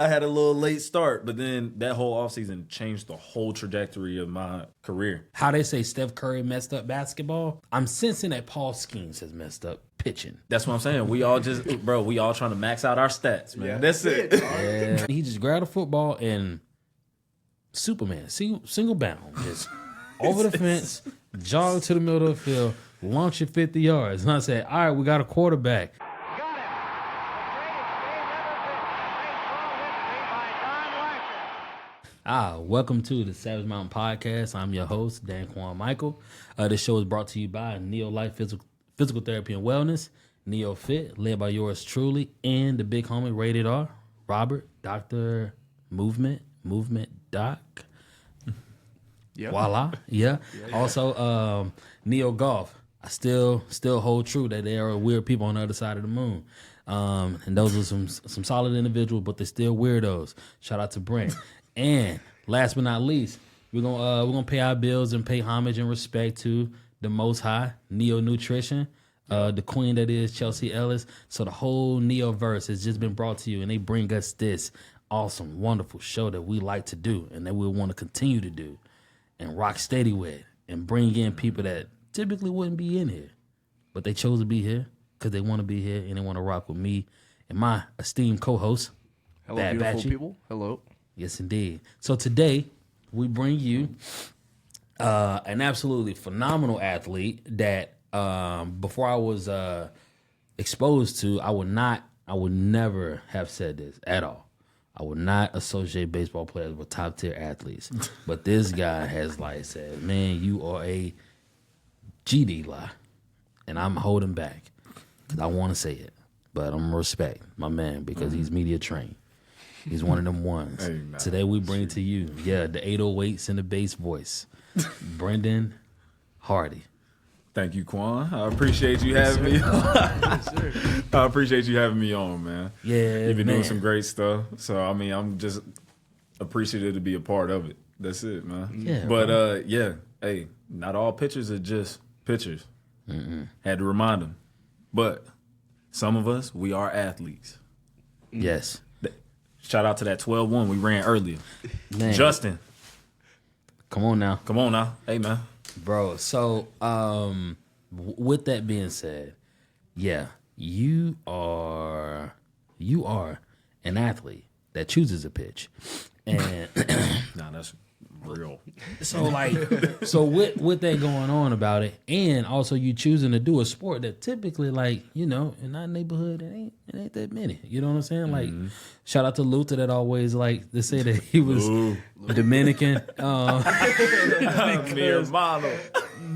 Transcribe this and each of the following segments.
I had a little late start, but then that whole offseason changed the whole trajectory of my career. How they say Steph Curry messed up basketball, I'm sensing that Paul Skeens has messed up pitching. That's what I'm saying. We all trying to max out our stats, man. Yeah. That's it. Yeah. He just grabbed a football and Superman, single bound, just over the fence, jog to the middle of the field, launch it 50 yards. And I said, all right, we got a quarterback. Welcome to the Savage Mountain Podcast. I'm your host, Dan Quan Mickel. This show is brought to you by Neo Life Physical Therapy and Wellness, Neo Fit, led by yours truly, and the big homie, Rated R, Robert, Dr. Movement Doc. Yep. Voila. Yeah. Also, Neo Golf. I still hold true that there are weird people on the other side of the moon. And those are some solid individuals, but they're still weirdos. Shout out to Brent. And last but not least, we're gonna pay our bills and pay homage and respect to the Most High, Neo Nutrition, the queen that is Chelsea Ellis. So the whole Neo verse has just been brought to you, and they bring us this awesome, wonderful show that we like to do and that we want to continue to do and rock steady with and bring in people that typically wouldn't be in here, but they chose to be here because they want to be here and they want to rock with me and my esteemed co-host. Hello, Bad beautiful Batchy. People. Hello. Yes, indeed. So today we bring you an absolutely phenomenal athlete that before I was exposed to, I would never have said this at all. I would not associate baseball players with top tier athletes. But this guy has said, man, you are a GD lie. And I'm holding back because I want to say it. But I'm going to respect my man because he's media trained. He's one of them ones. Hey, nah. Today we bring to you, the 808s and the bass voice, Brendan Hardy. Thank you, Quan. I appreciate you having me on. I appreciate you having me on, man. Yeah, you've been doing some great stuff. So I'm just appreciative to be a part of it. That's it, man. Yeah, but hey, not all pitchers are just pitchers. Had to remind them. But some of us, we are athletes. Yes. Shout out to that 12-1 we ran earlier. Man. Justin. Come on now. Hey, man. Bro, so with that being said, you are an athlete that chooses a pitch. And nah, that's real. So with that going on about it, and also you choosing to do a sport that typically in our neighborhood it ain't that many. You know what I'm saying? Shout out to Luther that always they say that he was Dominican.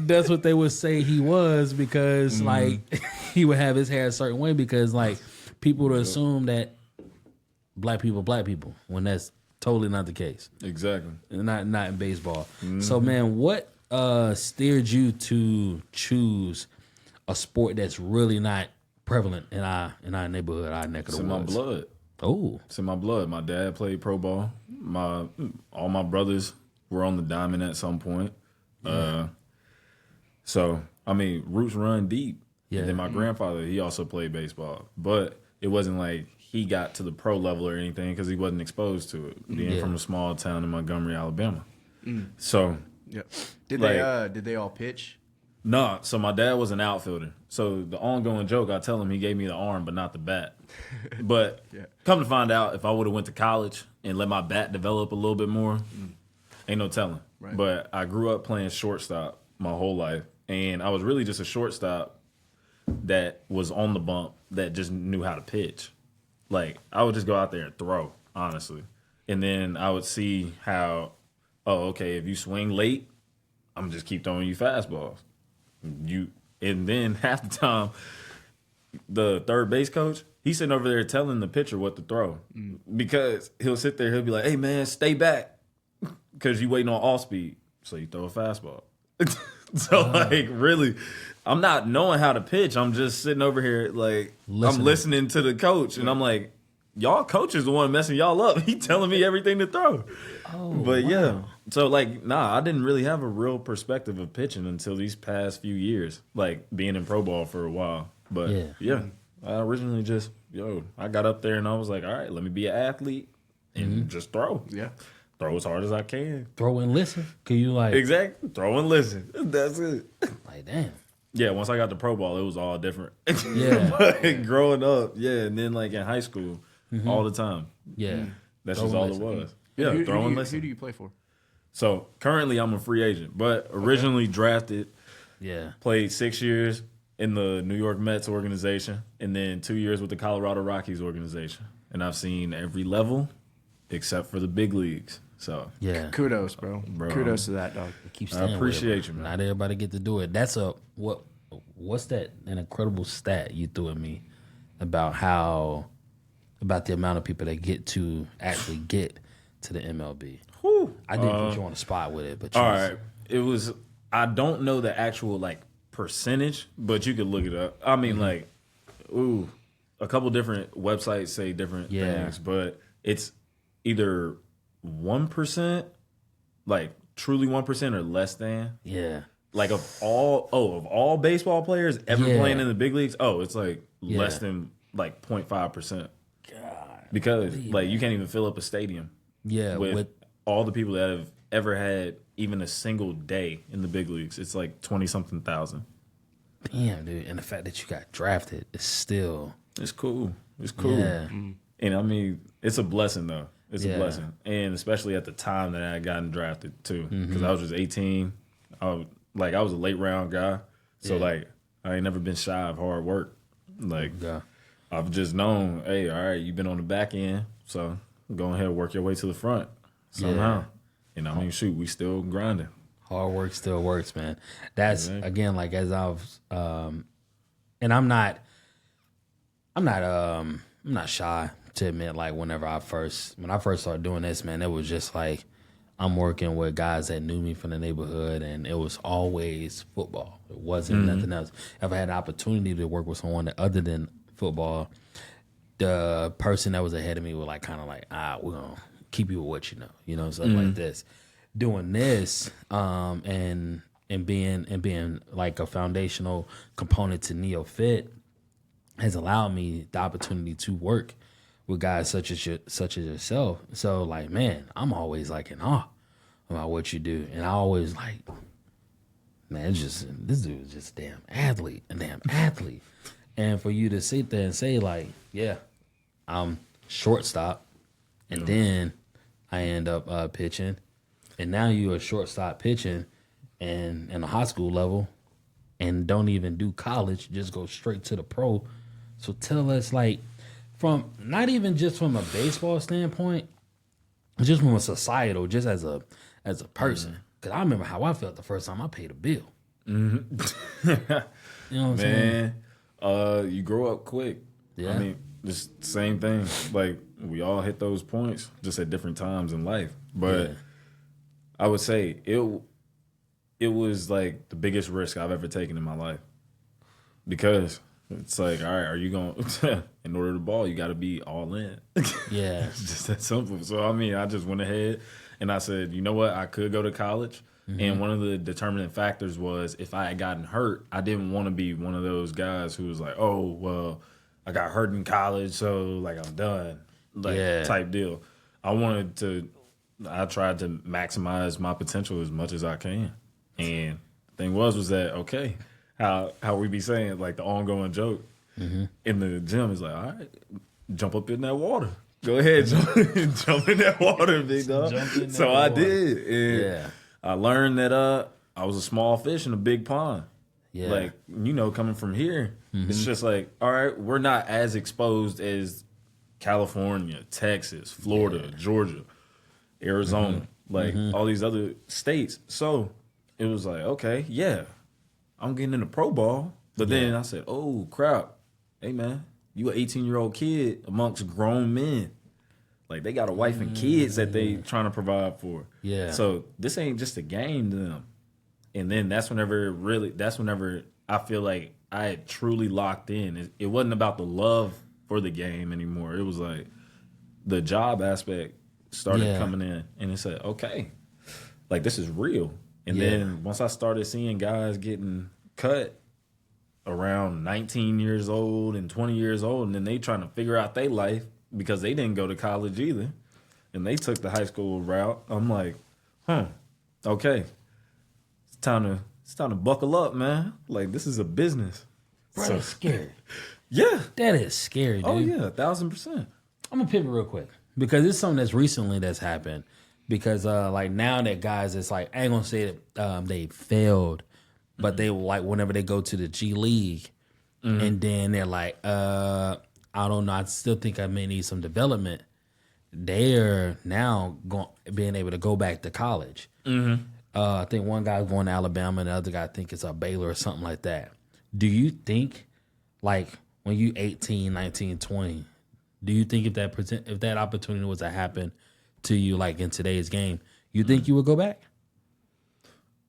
That's what they would say he was because he would have his hair a certain way because people would assume that black people when that's totally not the case. Exactly. Not in baseball. So, man, what steered you to choose a sport that's really not prevalent in our neighborhood, our neck of the woods? It's in my blood. Oh. It's in my blood. My dad played pro ball. All my brothers were on the diamond at some point. Yeah. Roots run deep. Yeah. And then my grandfather, he also played baseball. But it wasn't like he got to the pro level or anything because he wasn't exposed to it, being from a small town in Montgomery, Alabama. So, did they all pitch? No. So my dad was an outfielder. So the ongoing joke, I tell him he gave me the arm but not the bat. But come to find out, if I would have went to college and let my bat develop a little bit more, ain't no telling. Right. But I grew up playing shortstop my whole life, and I was really just a shortstop that was on the bump that just knew how to pitch. I would just go out there and throw, honestly. And then I would see how, if you swing late, I'm just keep throwing you fastballs. And then half the time, the third base coach, he's sitting over there telling the pitcher what to throw. Because he'll sit there, he'll be like, hey, man, stay back. Because you waiting on off speed. So you throw a fastball. Really, I'm not knowing how to pitch. I'm just sitting over here I'm listening to the coach, and I'm like, y'all coach is the one messing y'all up. He telling me everything to throw. So I didn't really have a real perspective of pitching until these past few years, being in pro ball for a while. But I originally just I got up there and I was like, all right, let me be an athlete. and just throw. Yeah. Throw as hard as I can. Throw and listen. Can you like Exactly. Throw and listen. That's it. like damn? Yeah, once I got the pro ball, it was all different. Yeah. But growing up, and then like in high school, all the time. Yeah. That's Throw just and all listen. it was. Yeah, throw and listen. Who do you play for? So currently I'm a free agent, but originally drafted, Yeah. played 6 years in the New York Mets organization, and then 2 years with the Colorado Rockies organization. And I've seen every level except for the big leagues. So Yeah. Kudos, bro. Kudos to that, dog. Keep I staying appreciate with it, you, bro. man. Not everybody get to do it. That's what's that an incredible stat you threw at me about the amount of people that get to actually get to the MLB. Whew. I didn't put you on the spot with it, but All right. It was, I don't know the actual like percentage, but you could look it up. I mean, like, a couple different websites say different things, but it's either 1%, like truly 1% or less than. Yeah. Like of all baseball players ever playing in the big leagues, it's like less than like 0.5%. God. Because like you can't even fill up a stadium. Yeah. With all the people that have ever had even a single day in the big leagues. It's like 20-something thousand. Damn, dude. And the fact that you got drafted is still... It's cool. It's cool. Yeah. And I mean, it's a blessing, though. It's a blessing. And especially at the time that I had gotten drafted, too. Because I was just 18. I was a late round guy. So, like, I ain't never been shy of hard work. Like, I've just known, hey, all right, you've been on the back end. So, go ahead and work your way to the front somehow. Yeah. And I mean, shoot, we still grinding. Hard work still works, man. That's again, like as I've, and I'm not shy to admit, like when I first started doing this, man, it was just like I'm working with guys that knew me from the neighborhood, and it was always football. It wasn't nothing else. If I had the opportunity to work with someone that other than football, the person that was ahead of me was like kind of like, we're gonna keep you with what you know, stuff like this. Doing this, and being like a foundational component to NeoFit has allowed me the opportunity to work with guys such as yourself. So like, man, I'm always like in awe about what you do, and I always like, man, this dude is just a damn athlete. And for you to sit there and say like, yeah, I'm shortstop, and then I end up pitching. And now you're a shortstop pitching and in a high school level and don't even do college, just go straight to the pro. So tell us, like, from not even just from a baseball standpoint, just from a societal, just as a person. Because I remember how I felt the first time I paid a bill. Mm-hmm. You know what I'm saying? You grow up quick. Yeah. I mean, just the same thing. Like, we all hit those points just at different times in life. But I would say it was like the biggest risk I've ever taken in my life, because it's like, all right, are you going in order to ball, you got to be all in. Yeah. It's just that simple. So I mean, I just went ahead and I said, you know what, I could go to college. And one of the determining factors was if I had gotten hurt, I didn't want to be one of those guys who was like, oh, well, I got hurt in college, so like I'm done, like type deal. I tried to maximize my potential as much as I can. And the thing was that, okay, how we be saying, like the ongoing joke in the gym is like, all right, jump up in that water. Go ahead, jump in that water, big dog. So I did. And I learned that I was a small fish in a big pond. Yeah. Like, you know, coming from here, it's just like, all right, we're not as exposed as California, Texas, Florida, Georgia, Arizona, like all these other states. So it was like, okay, I'm getting in the pro ball. But then I said, oh, crap. Hey, man, you an 18-year-old kid amongst grown men. Like, they got a wife and kids that they trying to provide for. Yeah. So this ain't just a game to them. And then that's whenever I feel like I had truly locked in. It wasn't about the love for the game anymore. It was like the job aspect started coming in, and it said, okay, like this is real. And then once I started seeing guys getting cut around 19 years old and 20 years old, and then they trying to figure out their life because they didn't go to college either. and they took the high school route. I'm like, okay, it's time to buckle up, man. Like, this is a business. Bro, that's scary. Yeah, That is scary, dude. oh yeah, 1,000%. I'm gonna pivot real quick because it's something that's happened. Because like now that guys, it's like I ain't gonna say that they failed, but they like whenever they go to the G League, and then they're like, I don't know, I still think I may need some development. They're now being able to go back to college. I think one guy's going to Alabama, and the other guy I think it's Baylor or something like that. Do you think, like when you 18, 19, 20, do you think if that opportunity was to happen to you, like in today's game, you think you would go back?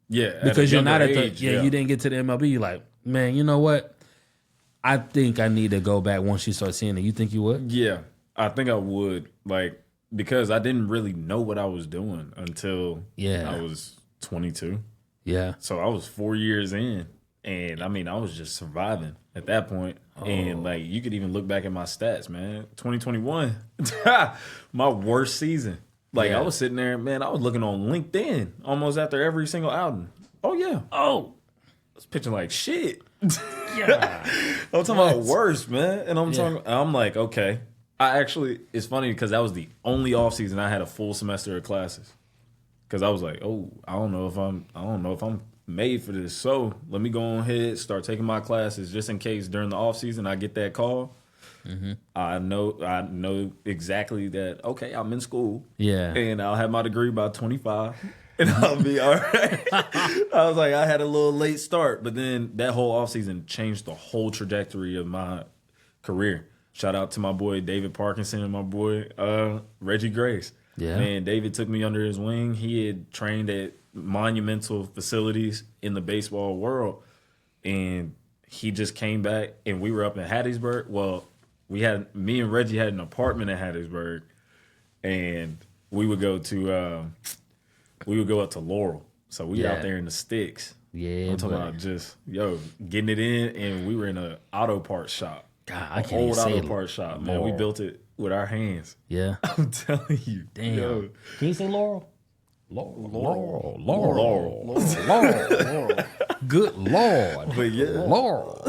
Yeah, because you're not at the age, you didn't get to the MLB. You're like, man, you know what? I think I need to go back once you start seeing it. You think you would? Yeah, I think I would. Like, because I didn't really know what I was doing until I was 22. Yeah. So I was 4 years in, and I mean, I was just surviving at that point. And like, you could even look back at my stats, man. 2021, my worst season. Like, I was sitting there, man, I was looking on LinkedIn almost after every single album. Oh, yeah. I was pitching like shit. Yeah. I'm talking about worse, man. And I'm like, okay. It's funny because that was the only offseason I had a full semester of classes. Because I was like, I don't know if I'm made for this. So let me go ahead, start taking my classes just in case during the offseason I get that call. I know exactly that, okay, I'm in school. Yeah. And I'll have my degree by 25. And I'll be all right. I was like, I had a little late start, but then that whole offseason changed the whole trajectory of my career. Shout out to my boy David Parkinson and my boy Reggie Grace. Yeah. Man, David took me under his wing. He had trained at monumental facilities in the baseball world. And he just came back, and we were up in Hattiesburg. Well, me and Reggie had an apartment in Hattiesburg, and we would go up to Laurel. So we out there in the sticks. Yeah, I'm talking about just getting it in, and we were in an auto parts shop. God, I can't even say old auto parts shop, man. We built it with our hands. Yeah, I'm telling you. Damn. Yo. Can you say Laurel? Laurel. Good Lord. But yeah, Laurel.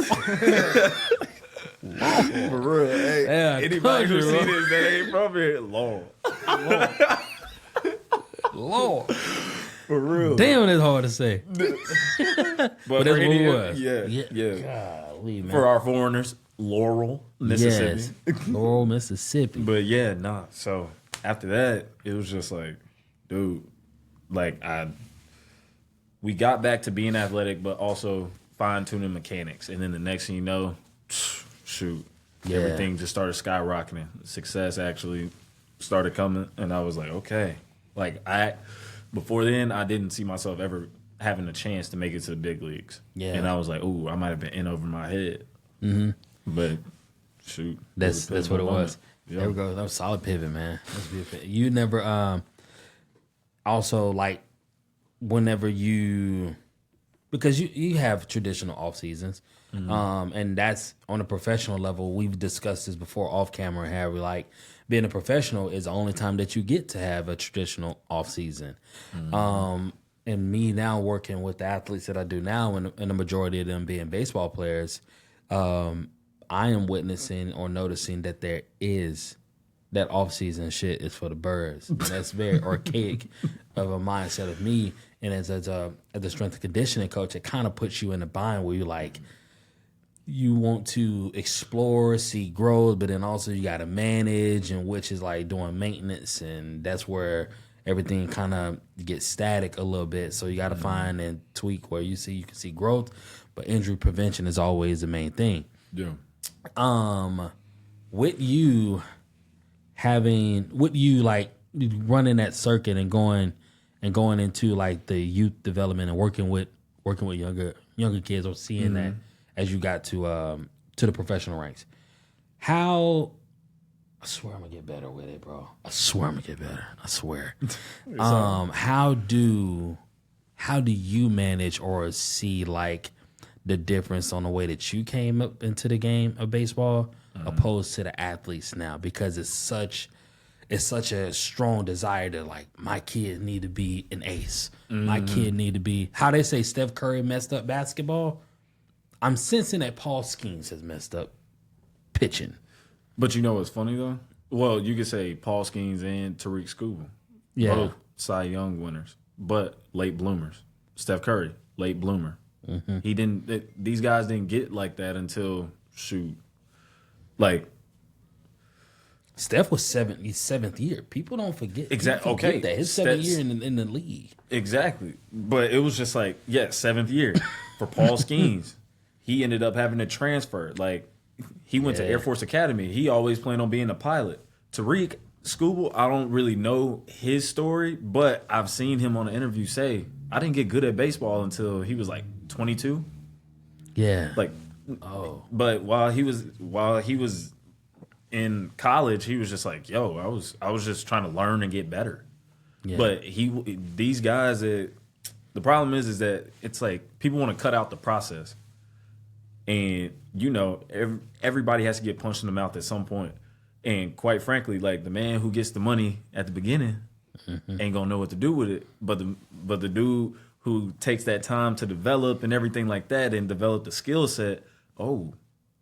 For real. Hey, anybody who see this that ain't from here, Laurel. Lord. For real. Damn, it's hard to say. But that's what it was. Yeah. Golly, man. For our foreigners, Laurel, Mississippi. Yes. Laurel, Mississippi. But yeah, nah. So after that, it was just like, dude, like we got back to being athletic, but also fine-tuning mechanics. And then the next thing you know, shoot, everything just started skyrocketing. Success actually started coming, and I was like, okay. Like, before then, I didn't see myself ever having a chance to make it to the big leagues. Yeah. And I was like, ooh, I might have been in over my head. Mm-hmm. But, shoot. That's what it was. Yep. There we go. That was a solid pivot, man. That's beautiful. You never, also, like, whenever because you have traditional off seasons, and that's on a professional level. We've discussed this before off camera. How we like being a professional is the only time that you get to have a traditional off season. And me now working with the athletes that I do now, and the majority of them being baseball players, I am witnessing or noticing that there is that off season shit is for the birds. And that's very archaic of a mindset of me. And as a strength and conditioning coach, it kind of puts you in a bind where you're like, you want to explore, see growth, but then also you got to manage, and which is like doing maintenance, and that's where everything kind of gets static a little bit. So you got to find and tweak where you can see growth, but injury prevention is always the main thing. Yeah. With you like running that circuit and going into like the youth development and working with younger kids, or seeing that as you got to the professional ranks. I swear I'm gonna get better with it, bro. I swear I'm gonna get better. I swear. How do you manage or see like the difference on the way that you came up into the game of baseball opposed to the athletes now? Because it's it's such a strong desire to like my kid need to be an ace. My kid need to be how they say Steph Curry messed up basketball. I'm sensing that Paul Skeens has messed up pitching. But you know what's funny though? Well, you could say Paul Skeens and Tariq Skubal. Yeah. Both Cy Young winners, but late bloomers. Steph Curry, late bloomer. He didn't. These guys didn't get like that until like Steph was his seventh year. People don't forget. Exactly. Okay. That. His seventh year in the league. Exactly. But it was just like, seventh year for Paul Skeens. He ended up having to transfer. Like, he went to Air Force Academy. He always planned on being a pilot. Tariq Skubal, I don't really know his story, but I've seen him on an interview say, I didn't get good at baseball until he was like 22. Yeah. Like, but while he was in college, he was just like, yo, I was just trying to learn and get better. Yeah. But these guys, the problem is that it's like people want to cut out the process. And, you know, everybody has to get punched in the mouth at some point. And quite frankly, like the man who gets the money at the beginning ain't gonna know what to do with it. But the dude who takes that time to develop and everything like that and develop the skill set,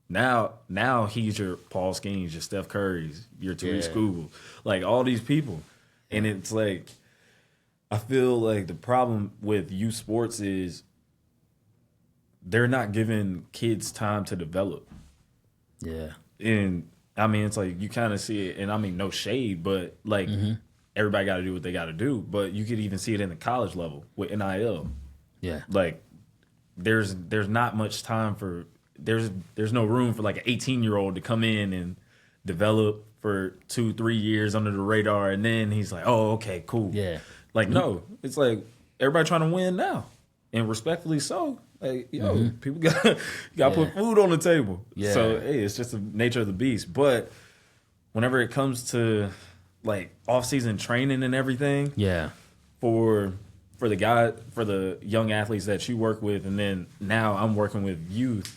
now he's your Paul Skeens, your Steph Curry's, your Tariq Skubal, like all these people. And it's like, I feel like the problem with youth sports is they're not giving kids time to develop. Yeah. And I mean, it's like you kind of see it, and I mean, no shade, but like everybody got to do what they got to do. But you could even see it in the college level with NIL. Yeah. Like there's not much time for there's no room for like an 18-year-old to come in and develop for 2-3 years under the radar, and then he's like, oh, okay, cool. Yeah. Like no, it's like everybody trying to win now, and respectfully so. Like, yo, people got put food on the table. Yeah. So, hey, it's just the nature of the beast. But whenever it comes to, like, off-season training and everything, for the young athletes that you work with, and then now I'm working with youth,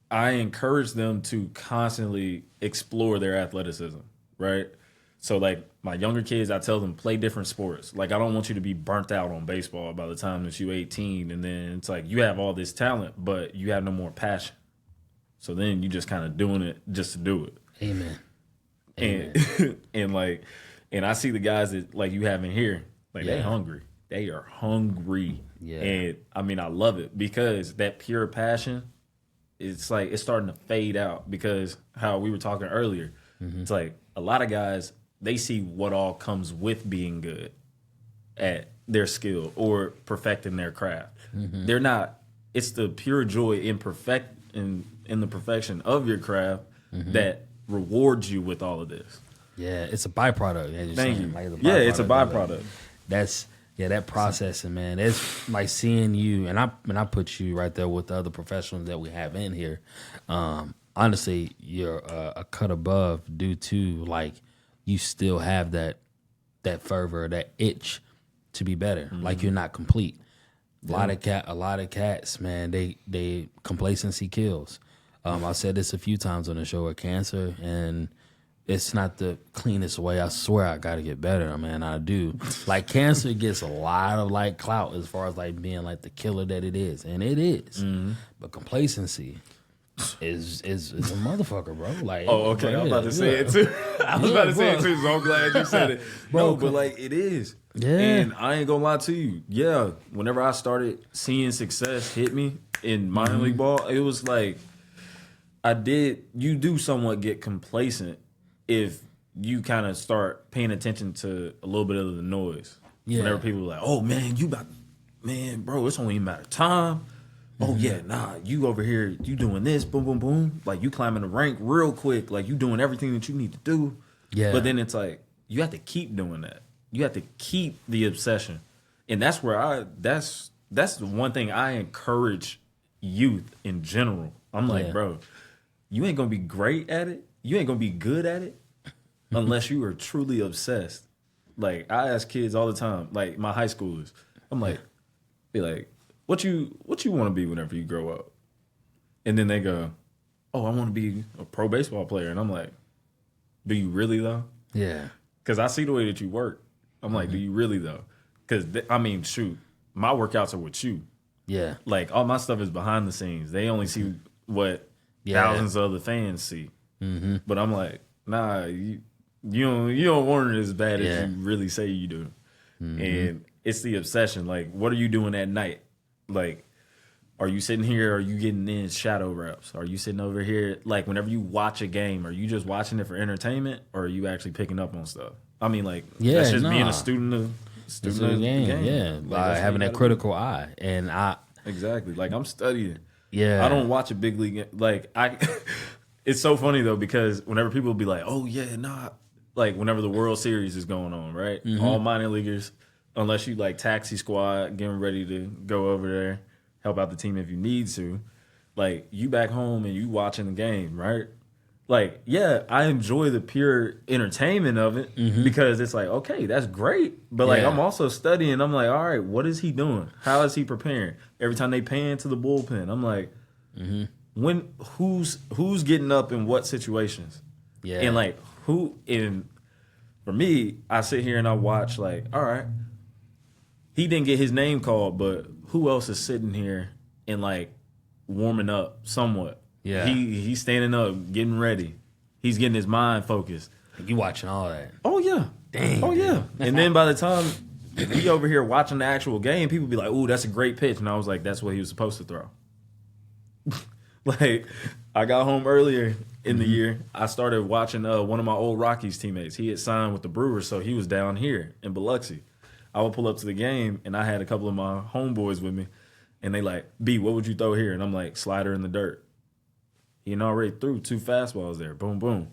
I encourage them to constantly explore their athleticism, right? So, like, my younger kids, I tell them, play different sports. Like, I don't want you to be burnt out on baseball by the time that you're 18. And then it's like, you have all this talent, but you have no more passion. So then you just kind of doing it just to do it. Amen. And I see the guys that, like, you have in here, like, they're hungry. They are hungry. Yeah. And, I mean, I love it because that pure passion, it's like, it's starting to fade out because how we were talking earlier, it's like a lot of guys, they see what all comes with being good at their skill or perfecting their craft. They're not. It's the pure joy in the perfection of your craft that rewards you with all of this. Yeah, it's a byproduct. Thank you. Like, it's a byproduct. That's that processing, man. It's like seeing you, and I put you right there with the other professionals that we have in here. Honestly, you're a cut above due to like. You still have that fervor, that itch to be better. Like you're not complete. A lot of cats, man. They complacency kills. I said this a few times on the show with cancer, and it's not the cleanest way. I swear I got to get better, man. I do. Like cancer gets a lot of like clout as far as like being like the killer that it is, and it is. But complacency. Is a motherfucker, bro. Like, oh, okay. I was about to say it too. I was about to say it too. So I'm glad you said it, bro. But like, it is. Yeah. And I ain't gonna lie to you. Yeah. Whenever I started seeing success hit me in minor league ball, it was like you do somewhat get complacent if you kind of start paying attention to a little bit of the noise. Yeah. Whenever people are like, oh man, bro, it's only a matter of time. Oh, yeah, nah, you over here, you doing this, boom, boom, boom. Like, you climbing the rank real quick. Like, you doing everything that you need to do. Yeah. But then it's like, you have to keep doing that. You have to keep the obsession. And that's where that's the one thing I encourage youth in general. I'm like, bro, you ain't going to be great at it. You ain't going to be good at it unless you are truly obsessed. Like, I ask kids all the time, like my high schoolers, I'm like, be like, What you want to be whenever you grow up? And then they go, oh, I want to be a pro baseball player. And I'm like, do you really though? Yeah. Because I see the way that you work. I'm like, do you really though? Because shoot, my workouts are with you. Yeah. Like all my stuff is behind the scenes. They only see what thousands of other fans see. Mm-hmm. But I'm like, nah, you don't want it as bad as you really say you do. Mm-hmm. And it's the obsession. Like, what are you doing at night? Like, are you sitting here? Are you getting in shadow reps? Are you sitting over here? Like, whenever you watch a game, are you just watching it for entertainment, or are you actually picking up on stuff? I mean, like, that's just being a student of the game. Yeah, like having that critical eye, and exactly. Like, I'm studying. Yeah, I don't watch a big league. Like, it's so funny though, because whenever people be like, "Oh yeah, nah," like whenever the World Series is going on, right? Mm-hmm. All minor leaguers, unless you like taxi squad, getting ready to go over there, help out the team if you need to. Like, you back home and you watching the game, right? Like, yeah, I enjoy the pure entertainment of it because it's like, okay, that's great. But like, I'm also studying. I'm like, all right, what is he doing? How is he preparing? Every time they pan to the bullpen, I'm like, who's getting up in what situations? Yeah. And like, for me, I sit here and I watch like, all right, he didn't get his name called, but who else is sitting here and like warming up somewhat? Yeah, he's standing up, getting ready. He's getting his mind focused. You watching all that? Oh yeah, dang. Oh yeah. And then by the time we over here watching the actual game, people be like, "Ooh, that's a great pitch," and I was like, "That's what he was supposed to throw." Like, I got home earlier in the year. I started watching one of my old Rockies teammates. He had signed with the Brewers, so he was down here in Biloxi. I would pull up to the game, and I had a couple of my homeboys with me, and they like, "B, what would you throw here?" And I'm like, "Slider in the dirt." He already threw 2 fastballs there. Boom, boom.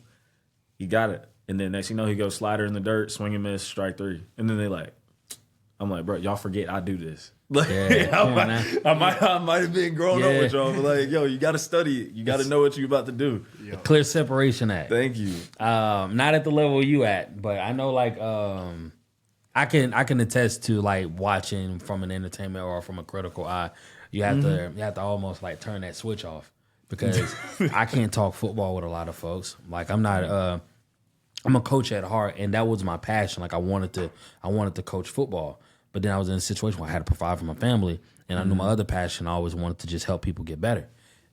He got it. And then next thing you know, he goes slider in the dirt, swing and miss, strike 3. And then I'm like, bro, y'all forget I do this. Like, I might have been growing up with y'all, but like, yo, you got to study it. You got to know what you're about to do. A clear separation act. Thank you. Not at the level you at, but I know like I can attest to like watching from an entertainment or from a critical eye. You have to almost like turn that switch off. Because I can't talk football with a lot of folks. Like, I'm not I'm a coach at heart, and that was my passion. Like, I wanted to coach football. But then I was in a situation where I had to provide for my family, and I knew my other passion. I always wanted to just help people get better.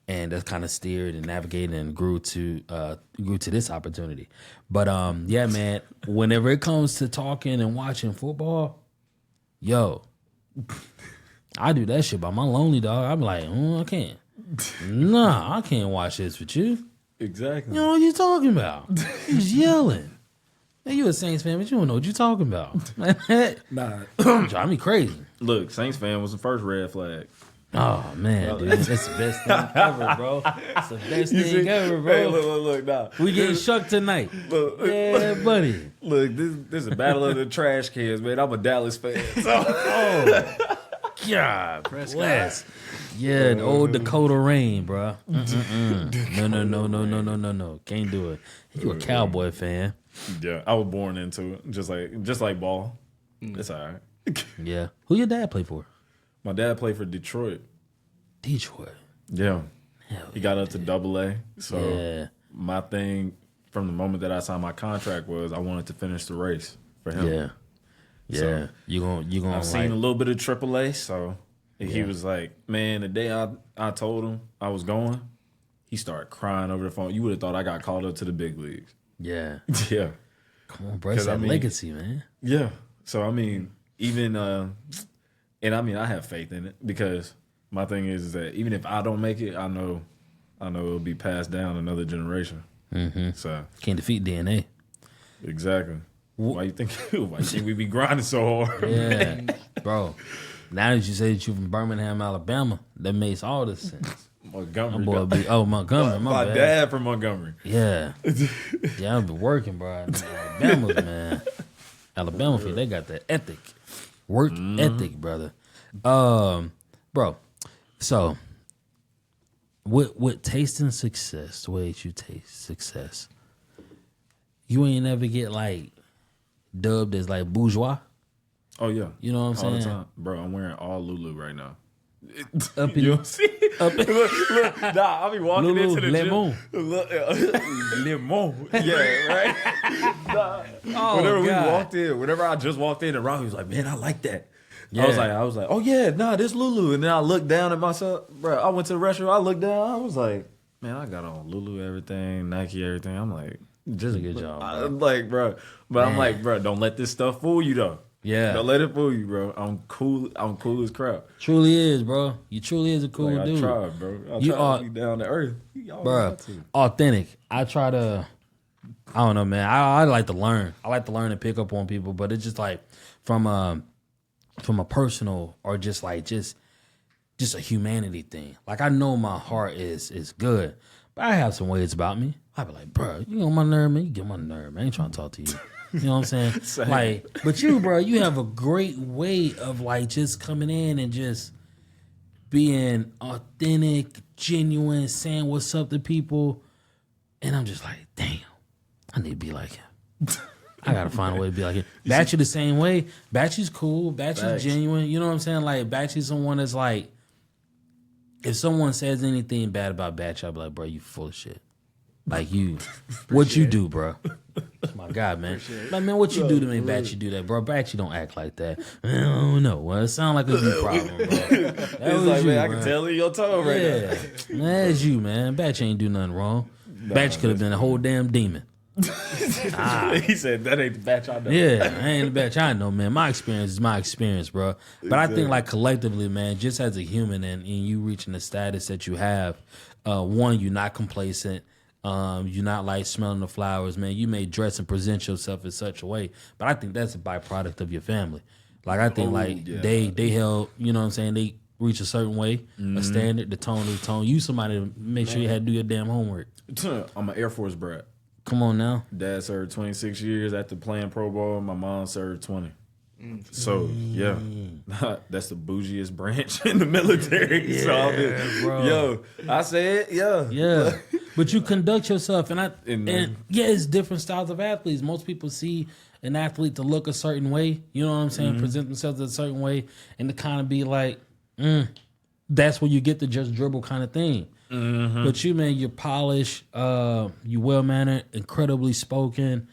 And that's kind of steered and navigated and grew to this opportunity. But yeah, man, whenever it comes to talking and watching football, yo, I do that shit by my lonely dog. I'm like, I can't. Nah, I can't watch this with you. Exactly. You know what you talking about? He's yelling. Hey, you a Saints fan, but you don't know what you talking about. Nah. Drive me crazy. Look, Saints fan was the first red flag. Oh, man, dude. That's the best thing ever, bro. It's the best thing ever, bro. Hey, look, nah. We getting shucked tonight. Yeah, buddy. Look, this is a battle of the trash cans, man. I'm a Dallas fan. So. God bless. Yeah, the old Dakota Rain, bro. No. Can't do it. You a Cowboy fan. Yeah, I was born into it. Just like ball. It's all right. Yeah. Who your dad play for? My dad played for Detroit. Detroit. Yeah. He got up to AA. So my thing from the moment that I signed my contract was I wanted to finish the race for him. Yeah. Yeah. So you gonna I've seen a little bit of AAA, so he was like, man, the day I told him I was going, he started crying over the phone. You would have thought I got called up to the big leagues. Yeah. Yeah. Come on, bro. It's that legacy, man. Yeah. So, I mean, even, and I mean, I have faith in it because my thing is that even if I don't make it, I know it'll be passed down another generation. Mm-hmm. So can't defeat DNA. Exactly. Why you think we be grinding so hard? Yeah, man? Bro. Now that you say that you're from Birmingham, Alabama, that makes all the sense. Montgomery. Montgomery. My dad from Montgomery. Yeah. Yeah, I've been working, bro. Alabama, man. Alabama, they got that ethic. Work ethic, brother. Bro, so with tasting success, the way that you taste success, you ain't never get like dubbed as like bourgeois? Oh yeah. You know what I'm saying? All the time. Bro, I'm wearing all Lulu right now. Up You in, don't see? up in, Look, nah, I'll be walking Lulu, into the lemon. gym. Look, lemon. Yeah, right? Nah. Oh, Whenever God. whenever I just walked in and Robbie was like, man, I like that. Yeah. I was like, oh yeah, nah, this Lulu. And then I looked down at myself, bro. I went to the restaurant, I looked down, I was like, man, I got on Lulu everything, Nike everything. I'm like, Just a good job, bro. I'm like, bro. But I'm like, bro, don't let this stuff fool you though. Yeah. Don't let it fool you, bro. I'm cool as crap. Truly is, bro. You truly is a cool Like, dude. I tried, bro. I You tried are- to be down to earth. Y'all Bro, got to. authentic. I try to, I don't know, man. I like to learn. I like to learn and pick up on people, but it's just like from a personal or just a humanity thing. Like I know my heart is good, but I have some ways about me. I be like, bro, you on my nerve, man. You get on my nerve, man. I ain't trying to talk to you. You know what I'm saying? Same. Like, but you, bro, you have a great way of like just coming in and just being authentic, genuine, saying what's up to people. And I'm just like, damn, I need to be like him. I gotta find a way to be like him. Batchy the same way. Batchy's cool. Batchy's Facts. genuine. You know what I'm saying? Like Batchy's someone that's like, if someone says anything bad about Batchy, I'll be like, bro, you full of shit. Like you, what you do, bro? That's my God, man. Like, man, what you do to make Batchy do that, bro? Batchy don't act like that. I don't know. Well, it sound like a you problem, bro. That It's was like, you, man, I bro. can tell in your tone right Yeah, man, that's you, man. Batchy ain't do nothing wrong. Batchy could have been a whole damn demon. now. He said, that ain't the batch I know. Yeah, I ain't the batch I know, man. My experience is my experience, bro. But I think, like, collectively, man, just as a human and you reaching the status that you have, one, you're not complacent. You're not, like, smelling the flowers, man. You may dress and present yourself in such a way. But I think that's a byproduct of your family. Like, I think, they held, you know what I'm saying, they reach a certain way, a standard, the tone is the tone. You somebody to make sure you had to do your damn homework. I'm an Air Force brat. Come on now. Dad served 26 years after playing pro ball. My mom served 20. So, yeah, that's the bougiest branch in the military. So I'll be, bro. yo, I said, yeah. Yeah, but you conduct yourself, and And- yeah, it's different styles of athletes. Most people see an athlete to look a certain way, you know what I'm saying, present themselves a certain way, and to kind of be like, that's where you get the just dribble kind of thing. But you, man, you're polished, you well mannered, incredibly spoken,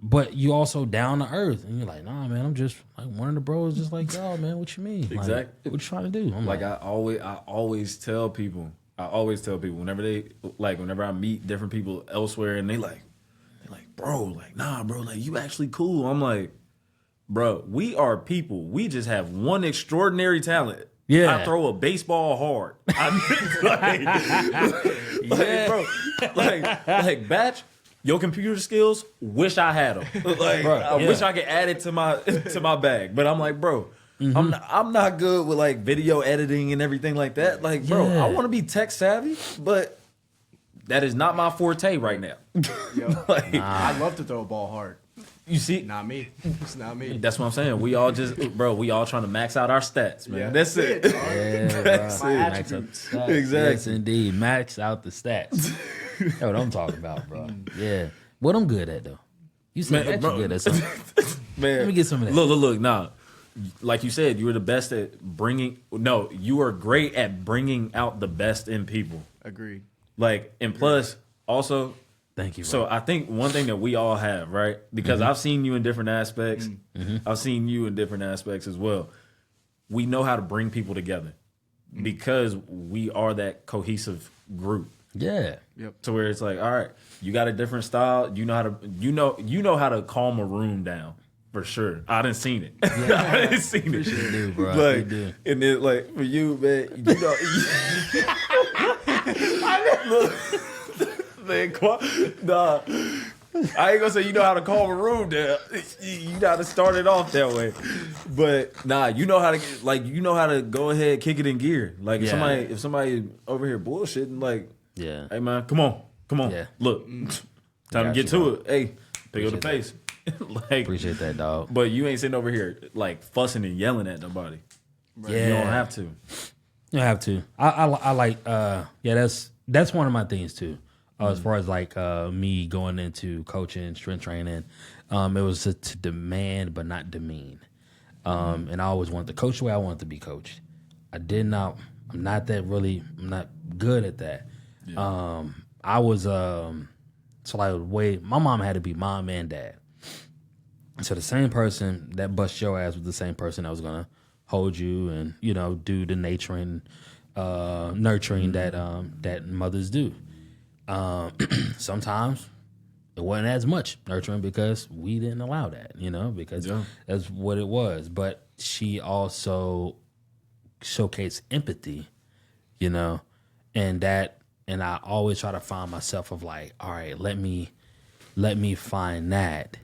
but you also down to earth, and you're like, nah, man, I'm just like one of the bros, just like y'all, man. What you mean? Like, Exactly. what you trying to do? I'm Like I always tell people whenever I meet different people elsewhere and they like, bro, like, nah, bro, like you actually cool. I'm like, bro, we are people. We just have one extraordinary talent. Yeah. I throw a baseball hard. Bro, like Batch, your computer skills, wish I had them. Like, I wish I could add it to my bag. But I'm like, bro, I'm not good with like video editing and everything like that. Like, bro, Yeah. I want to be tech savvy, but that is not my forte right now. Yo, Like, I love to throw a ball hard. you see, Not me. It's not me. that's what I'm saying. We all trying to max out our stats, man. Yeah. That's it. dog. Yeah, That's bro. it. Max out attributes. the stats. Exactly. Yes, indeed. Max out the stats. That's what I'm talking about, bro. Yeah. What I'm good at, though. You said Man, that bro. you're good at something. Man, Let me get some of that. Look. Nah, like you said, you were the best at bringing. No, you are great at bringing out the best in people. Agreed. Like, and plus, also, Thank you, bro. so I think one thing that we all have, right? Because I've seen you in different aspects. I've seen you in different aspects as well. We know how to bring people together because we are that cohesive group. Yeah. To where it's like, all right, you got a different style. You know how to calm a room down for sure. I didn't seen it. I didn't seen it. You do, bro. Like, You do. and then like for you, man, you know, look, man, nah. I ain't gonna say you know how to calm a room down. You know how to start it off that way. But nah, you know how to go ahead, kick it in gear. Like if somebody over here bullshitting, like, Yeah. hey man, come on. Yeah. Look, time to Got get you, to it. Hey, pick up the Appreciate pace. Like, Appreciate that, dog. but you ain't sitting over here like fussing and yelling at nobody. Yeah. You don't have to. You have to. I like. That's one of my things too. As far as like me going into coaching, strength training, it was to demand but not demean. And I always wanted to coach the way I wanted to be coached. I'm not good at that. Yeah. I was so like my mom had to be mom and dad. So the same person that bust your ass was the same person that was gonna hold you and, you know, do the nurturing that mothers do. Sometimes it wasn't as much nurturing because we didn't allow that, you know, because that's what it was. But she also showcased empathy, you know, and I always try to find myself of like, all right, let me find that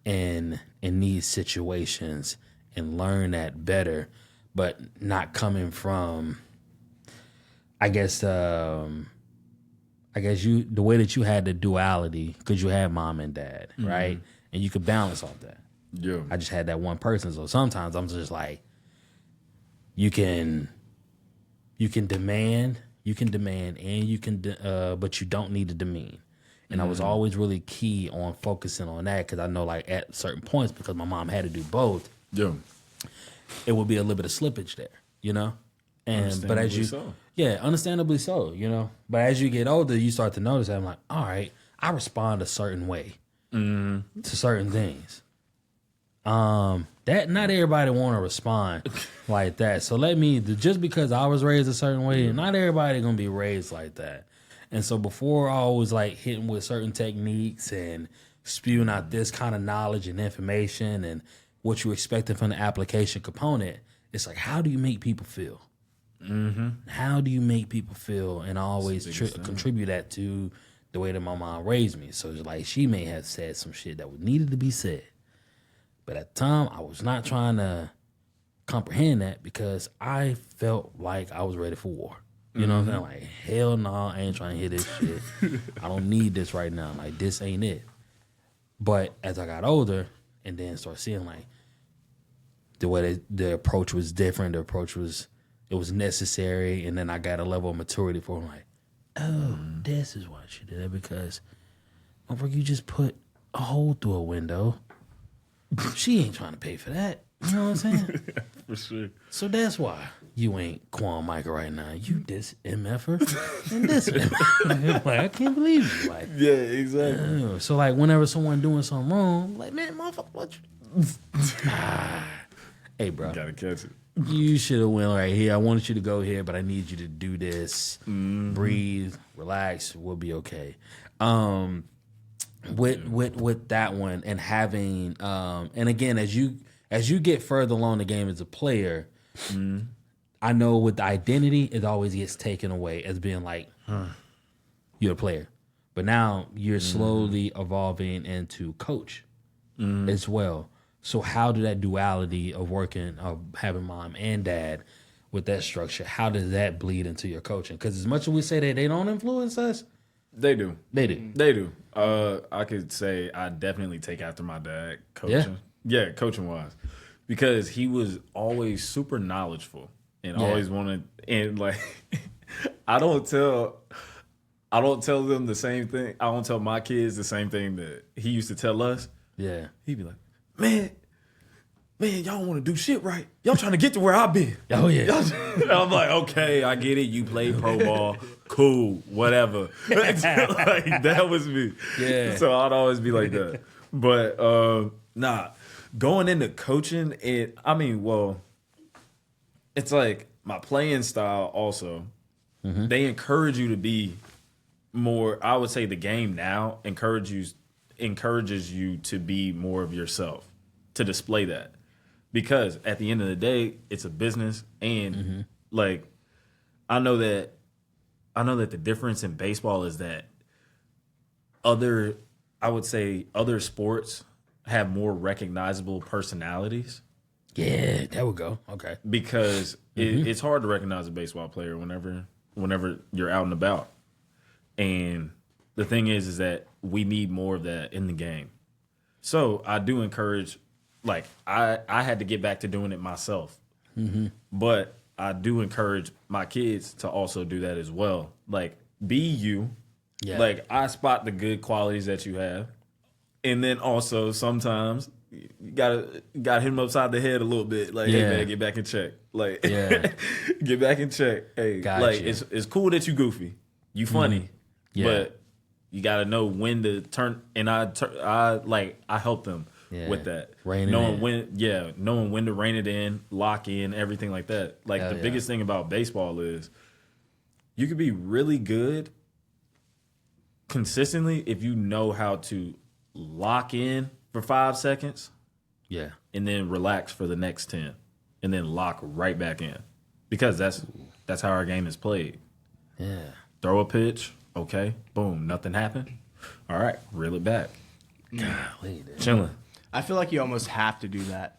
in these situations and learn that better, but not coming from, I guess the way that you had the duality, because you had mom and dad, right? And you could balance off that. Yeah. I just had that one person. So sometimes I'm just like, you can demand, and but you don't need to demean. And I was always really key on focusing on that because I know, like, at certain points, because my mom had to do both, it would be a little bit of slippage there, you know? But as you, understandably so, you know? But as you get older, you start to notice that I'm like, all right, I respond a certain way to certain things. That not everybody want to respond like that. So just because I was raised a certain way, not everybody gonna be raised like that. And so before I was like hitting with certain techniques and spewing out this kind of knowledge and information and what you expected from the application component, it's like, how do you make people feel? How do you make people feel? And I always contribute that to the way that my mom raised me. So it's like she may have said some shit that needed to be said. But at the time, I was not trying to comprehend that because I felt like I was ready for war. You know what I'm saying? Like, hell no, I ain't trying to hear this shit. I don't need this right now. Like, this ain't it. But as I got older and then started seeing, like, the way the approach was different, it was necessary, and then I got a level of maturity for like, oh, this is why she did it, because, motherfucker, you just put a hole through a window. She ain't trying to pay for that. You know what I'm saying? For sure. So that's why you ain't Quan Mickel right now. You this MFer and this MFer. Like, I can't believe you. Like, yeah, exactly. So like, whenever someone doing something wrong, like, man, motherfucker, what you? Hey, bro. You gotta catch it. You should have went right here. I wanted you to go here, but I need you to do this. Breathe, relax. We'll be okay. With that one and having and again, as you get further along the game as a player, I know with the identity, it always gets taken away as being like, you're a player. But now you're slowly evolving into coach as well. So how do that duality of having mom and dad with that structure, how does that bleed into your coaching? Because as much as we say that they don't influence us, they do. They do. They do. I could say I definitely take after my dad coaching. Yeah, coaching wise. Because he was always super knowledgeful and always wanted, and like I don't tell them the same thing. I don't tell my kids the same thing that he used to tell us. Yeah. He'd be like, Man, y'all don't want to do shit right. Y'all trying to get to where I've been. Oh, yeah. I'm like, okay, I get it. You played pro ball. Cool, whatever. Like, that was me. Yeah. So I'd always be like that. But, going into coaching, it's like my playing style also. They encourage you to be more, I would say the game now encourages you to be more of yourself, to display that. Because at the end of the day, it's a business, and like I know that the difference in baseball is that other sports have more recognizable personalities. Yeah, there we go. Okay. Because it's hard to recognize a baseball player whenever you're out and about. And the thing is that we need more of that in the game. So I do encourage, like, I had to get back to doing it myself. But I do encourage my kids to also do that as well. Like, be you. Yeah. Like, I spot the good qualities that you have. And then also sometimes you gotta hit him upside the head a little bit. Like, hey man, get back in check. Like, get back in check. Hey, like it's cool that you goofy, you funny, but you gotta know when to turn. And I help them with that, knowing when to rein it in, lock in, everything like that. Like the biggest thing about baseball is you could be really good consistently if you know how to lock in for 5 seconds, and then relax for the next 10, and then lock right back in, because that's how our game is played. Yeah, throw a pitch, okay, boom, nothing happened. All right, reel it back. Golly, chilling. I feel like you almost have to do that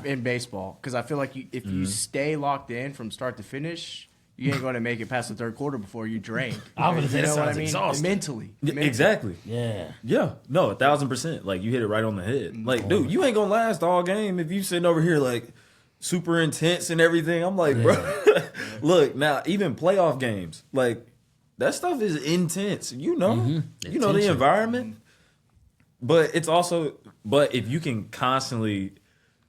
in baseball, because I feel like if you stay locked in from start to finish, you ain't going to make it past the third quarter before you drain. I would say you that know what I sounds mean? exhausting. Mentally. Exactly. Yeah. Yeah. No, 1,000%. Like, you hit it right on the head. Like, dude, you ain't gonna last all game if you sitting over here like super intense and everything. I'm like, bro, look, now even playoff games, like that stuff is intense. You know, you know the environment, but it's also, but if you can constantly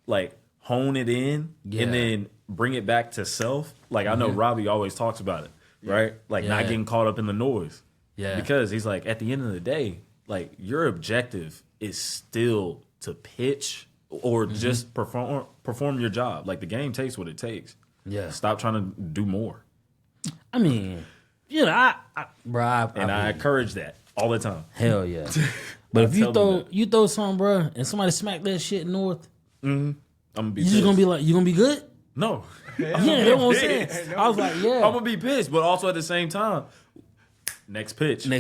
like hone it in and then bring it back to self. Like, I know Robbie always talks about it, right? Like, not getting caught up in the noise. Yeah. Because he's like, at the end of the day, like, your objective is still to pitch or just perform your job. Like, the game takes what it takes. Yeah. Stop trying to do more. I mean, you know, I encourage that all the time. Hell yeah. But if you throw something, bro, and somebody smack that shit north, I'm gonna be you just gonna be like, you gonna be good? No. Yeah, that's what I'm saying. I was like, yeah. I'm gonna be pissed, but also at the same time, next pitch. No,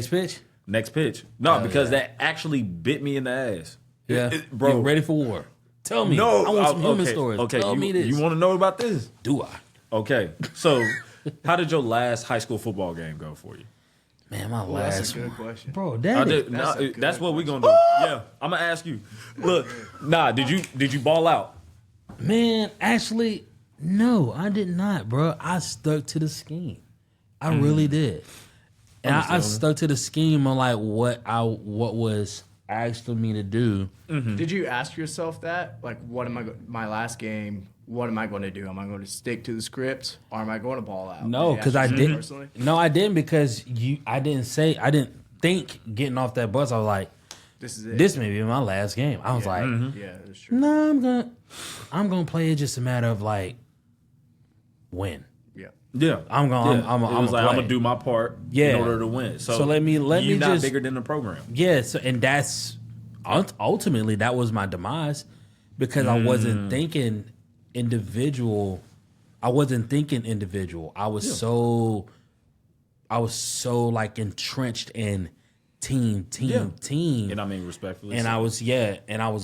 because that actually bit me in the ass. Yeah, bro. You're ready for war. Tell me. No, I want some human stories. Okay, Tell me this. You want to know about this? Do I? Okay, so how did your last high school football game go for you? Man, my last That's a good question. Bro, that's what we're gonna do. Yeah, I'm gonna ask you. Look, did you ball out? Man, actually, no, I did not, bro. I stuck to the scheme. I really did. And I stuck to the scheme on like what was asked of me to do. Did you ask yourself that? Like, my last game, what am I going to do? Am I going to stick to the script, or am I going to ball out? No, because I didn't. Personally? No, I didn't, because I didn't think getting off that bus, I was like, this is it. This may be my last game. I was like, yeah, that's true. no, I'm gonna play it just a matter of like win. Yeah, I'm gonna do my part in order to win. So let me you're not just bigger than the program. Yeah, so, and that's ultimately that was my demise, because I wasn't thinking individual. I was so like entrenched in team. And I mean respectfully. And I was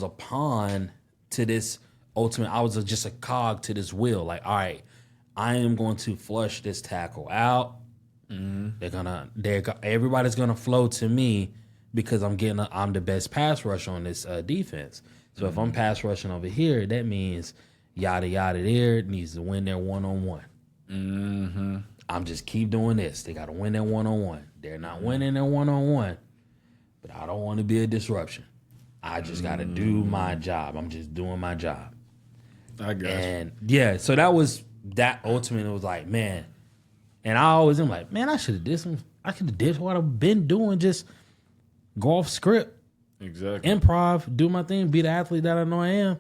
a pawn to this ultimate. I was just a cog to this wheel. Like, all right, I am going to flush this tackle out. Everybody's gonna flow to me because I'm the best pass rush on this defense. So if I'm pass rushing over here, that means yada yada there needs to win their 1-on-1. I'm just keep doing this. They got to win their 1-on-1. They're not winning their 1-on-1, but I don't want to be a disruption. I just got to do my job. I'm just doing my job. I guess. And yeah, so that ultimately was like, man. And I always am like, man, I should have did some. I could have did what I've been doing. Just go off script. Exactly. Improv, do my thing, be the athlete that I know I am.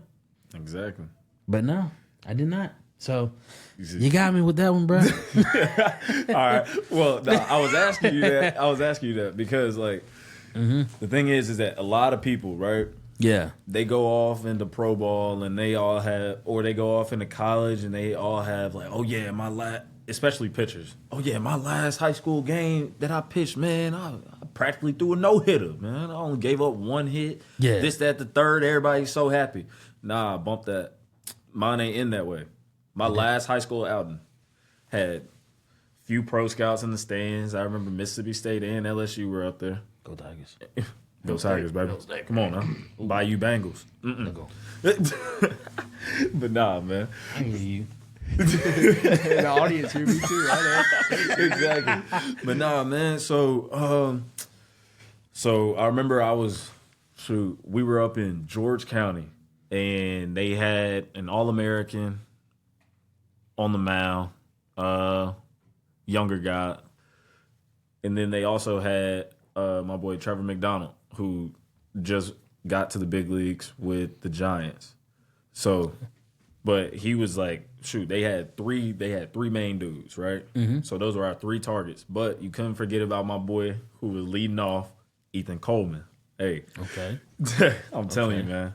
Exactly. But no, I did not. So you got me with that one, bro. All right. Well, no, I was asking you that because, like, the thing is that a lot of people, right? Yeah. They go off into pro ball and they go off into college and they all have like, oh yeah, especially pitchers. Oh yeah, my last high school game that I pitched, man, I practically threw a no-hitter, man. I only gave up one hit. Yeah. This, that, the third. Everybody's so happy. Nah, bump that. Mine ain't in that way. My last high school outing had few pro scouts in the stands. I remember Mississippi State and LSU were up there. Go Tigers. Go Tigers, baby. Come on now. Bayou Bengals. But nah, man. I hear you. The audience hear me too, right? Exactly. But nah, man. So I remember we were up in George County and they had an All-American on the mound, younger guy, and then they also had my boy Trevor McDonald, who just got to the big leagues with the Giants. So, but he was like, shoot, they had three main dudes, right? Mm-hmm. So those were our 3 targets. But you couldn't forget about my boy who was leading off, Ethan Coleman. Hey, Okay. I'm telling you, man.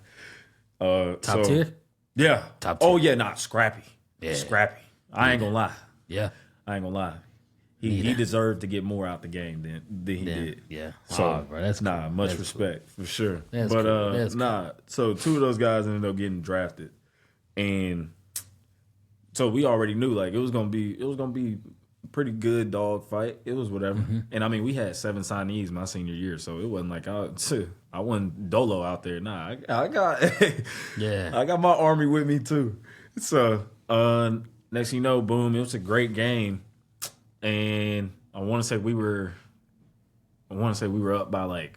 Top tier? Yeah. Top tier. Oh yeah, not scrappy. Yeah. Scrappy. I ain't gonna lie. Yeah. I ain't gonna lie. He deserved to get more out the game than he did. Yeah. So bro, that's nah, cool. much That's respect for sure. That's but cool. That's nah. So 2 of those guys ended up getting drafted, and so we already knew like it was gonna be a pretty good dog fight. It was whatever. Mm-hmm. And I mean, we had 7 signees my senior year, so it wasn't like I wasn't dolo out there. Nah, I got Yeah. I got my army with me too. So next thing you know, boom, it was a great game. And I want to say we were up by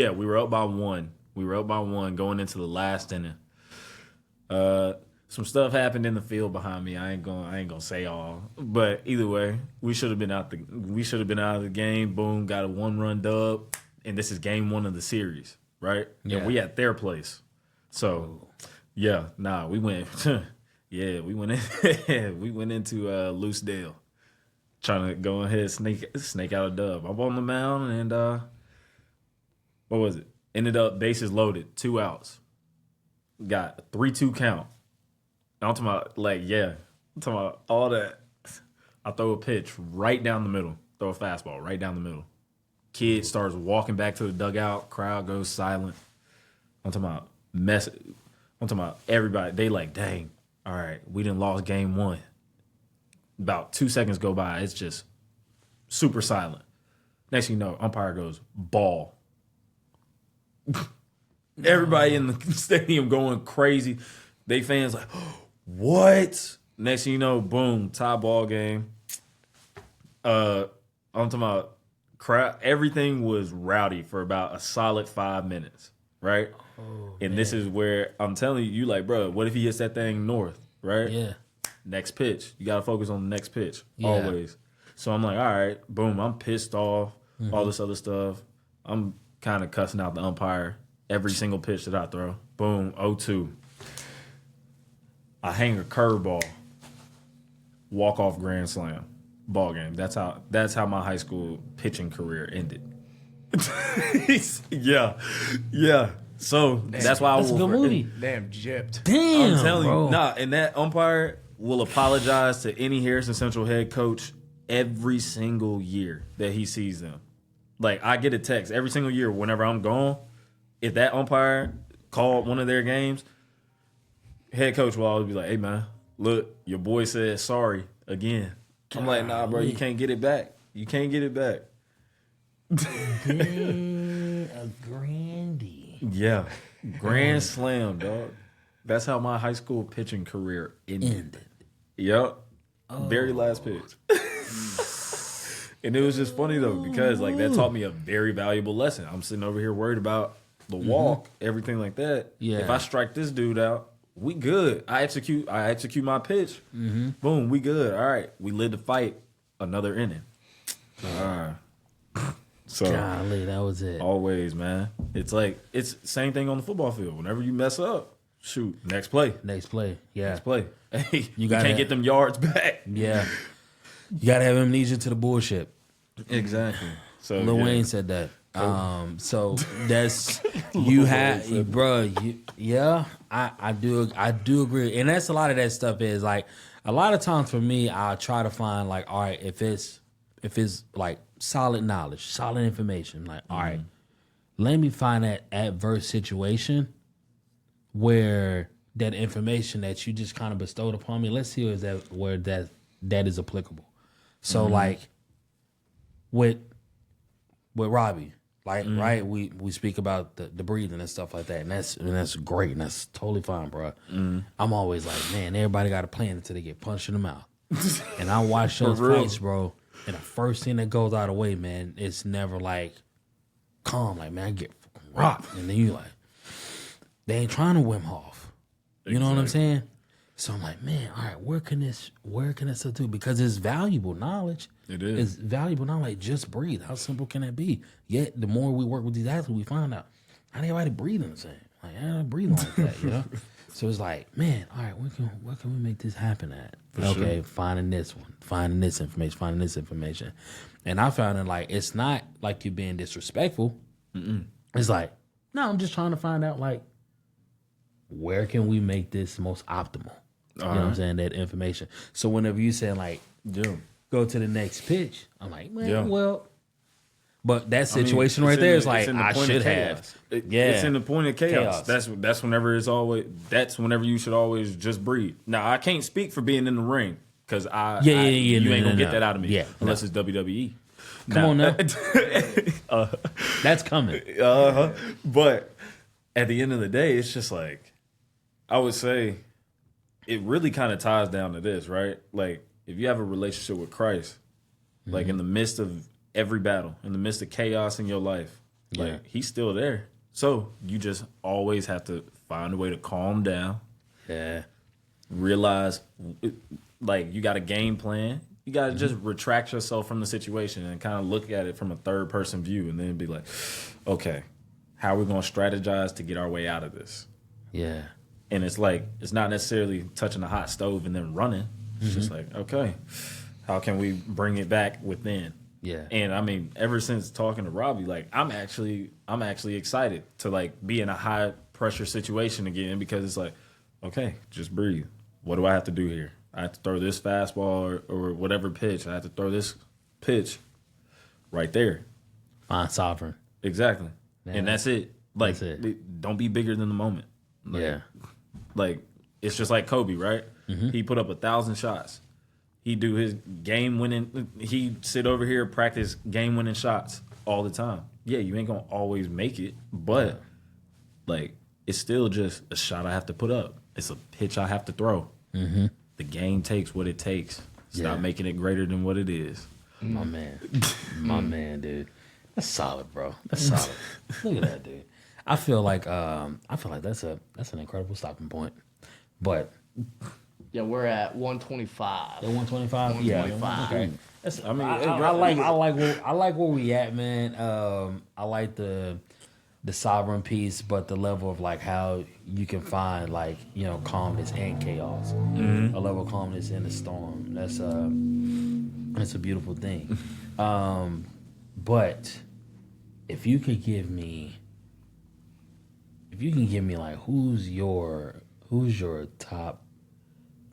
we were up by 1. We were up by 1 going into the last inning. Some stuff happened in the field behind me. I ain't gonna say all, but either way, we should have been out of the game. Boom, got a 1-run dub, and this is game 1 of the series, right? Yeah. And we at their place, so yeah, nah, we went, yeah, we went in, we went into Loosedale. Trying to go ahead snake out a dub. I'm on the mound and what was it? Ended up bases loaded, 2 outs. Got a 3-2 count. I'm talking about I'm talking about all that. I throw a pitch right down the middle. Throw a fastball right down the middle. Kid starts walking back to the dugout. Crowd goes silent. I'm talking about I'm talking about everybody. They like, dang, all right, we done lost game 1. About 2 seconds go by. It's just super silent. Next thing you know, umpire goes, ball. Everybody in the stadium going crazy. They fans like, what? Next thing you know, boom, tie ball game. I'm talking about crowd. Everything was rowdy for about a solid 5 minutes, right? And this is where I'm telling you, like, bro, what if he hits that thing north, right? Yeah. Next pitch. You got to focus on the next pitch, Yeah. always. So I'm like, all right, boom, I'm pissed off, all this other stuff. I'm kind of cussing out the umpire every single pitch that I throw. Boom, 0-2. I hang a curveball, walk-off grand slam, ball game. That's how my high school pitching career ended. Yeah. So that's why That's a good movie. Damn, gypped. Damn, I'm telling bro. you, nah, and that umpire will apologize to any Harrison Central head coach every single year that he sees them. Like, I get a text every single year whenever I'm gone. If that umpire called one of their games, head coach will always be like, hey, man, look, your boy said sorry again. I'm like, nah, bro, you can't get it back. You can't get it back. A grandy. Yeah. Grand slam, dog. That's how my high school pitching career ended. Yep. Very last pitch. And it was just funny though, because like that taught me a very valuable lesson. I'm sitting over here worried about the walk, everything like that. Yeah. If I strike this dude out, we good. I execute my pitch. Boom, we good. All right. We live to fight another inning. All right. So Golly, that was it. always, man. It's like it's same thing on the football field. Whenever you mess up, shoot, next play. Next play. Yeah. Next play. Hey, you gotta- can't get them yards back. Yeah. You gotta have amnesia to the bullshit. Exactly. So Lil Wayne said that. So that's you have, bro. I do agree, and that's a lot of that stuff is like a lot of times for me. I try to find like, all right, if it's like solid knowledge, solid information, like all right, let me find that adverse situation where that information that you just kind of bestowed upon me. Let's see where that is applicable. So like with Robbie. Like right, we speak about the breathing and stuff like that, and that's great, and that's totally fine, bro. I'm always like, man, everybody got a plan until they get punched in the mouth, and I watch those fights, bro. And the first thing that goes out of the way, man, it's never like calm, like man, I get fucking rocked, and then you like, they ain't trying to Wim Hof, You know what I'm saying? So I'm like, man, all right, where can this stuff do? Because it's valuable knowledge. It is. It's valuable knowledge. Like, just breathe. How simple can that be? Yet the more we work with these athletes, we find out how everybody breathing the same. Like, I don't breathe like that, you know? So it's like, man, all right, where can we make this happen at? Okay, finding this one, finding this information. And I found it like, it's not like you're being disrespectful. It's like, no, I'm just trying to find out, like, where can we make this most optimal? You know what I'm saying? That information. So whenever you say, like, go to the next pitch, I'm like, man, well, but that situation right there is like, I should have. It's in the point of chaos. That's whenever whenever you should always just breathe. Now, I can't speak for being in the ring because you ain't gonna get that out of me unless it's WWE. Come on now. That's coming. But at the end of the day, it's just like, I would say it really kind of ties down to this, right? Like, if you have a relationship with Christ, like in the midst of every battle, in the midst of chaos in your life, like he's still there. So you just always have to find a way to calm down. Yeah. Realize, like, you got a game plan. You got to just retract yourself from the situation and kind of look at it from a third person view and then be like, okay, how are we going to strategize to get our way out of this? Yeah. And it's like, it's not necessarily touching a hot stove and then running. It's just like, okay, how can we bring it back within? Yeah. And I mean, ever since talking to Robbie, like, I'm actually excited to, like, be in a high pressure situation again, because it's like, okay, just breathe. What do I have to do here? I have to throw this fastball or whatever pitch. I have to throw this pitch right there. Find sovereign. Exactly. Man, and that's it. Like, that's it. Don't be bigger than the moment. Like, Yeah. Like, it's just like Kobe, right? He put up 1,000 shots. He do his game-winning. He sit over here, practice game-winning shots all the time. Yeah, you ain't gonna always make it, but like, it's still just a shot I have to put up. It's a pitch I have to throw. The game takes what it takes. Stop making it greater than what it is. My man, dude. That's solid, bro. That's solid. Look at that, dude. I feel like that's an incredible stopping point. But Yeah, we're at 125. the 125, yeah, 125. okay. I like where we at, man. I like the sovereign piece, but the level of, like, how you can find, like, you know, calmness and chaos, a level of calmness in the storm. That's a beautiful thing. But if you can give me like, who's your top?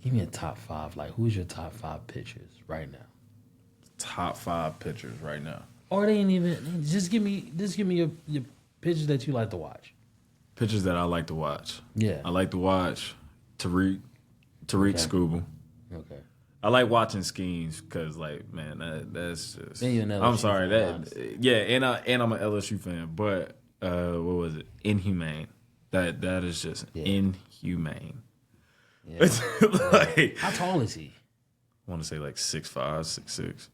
Give me a top 5. Like, who's your top 5 pitchers right now? Top 5 pitchers right now. Or they ain't even. Just give me your pitchers that you like to watch. Pitchers that I like to watch. Yeah. I like to watch Tariq Skubal. Okay. I like watching schemes because, like, man, that's just. Then you're an LSU I'm sorry, fan, that honestly. yeah, and I'm an LSU fan, but what was it? Inhumane. That is just inhumane. Yeah. Like, How tall is he? I want to say like 6'5", 6'6".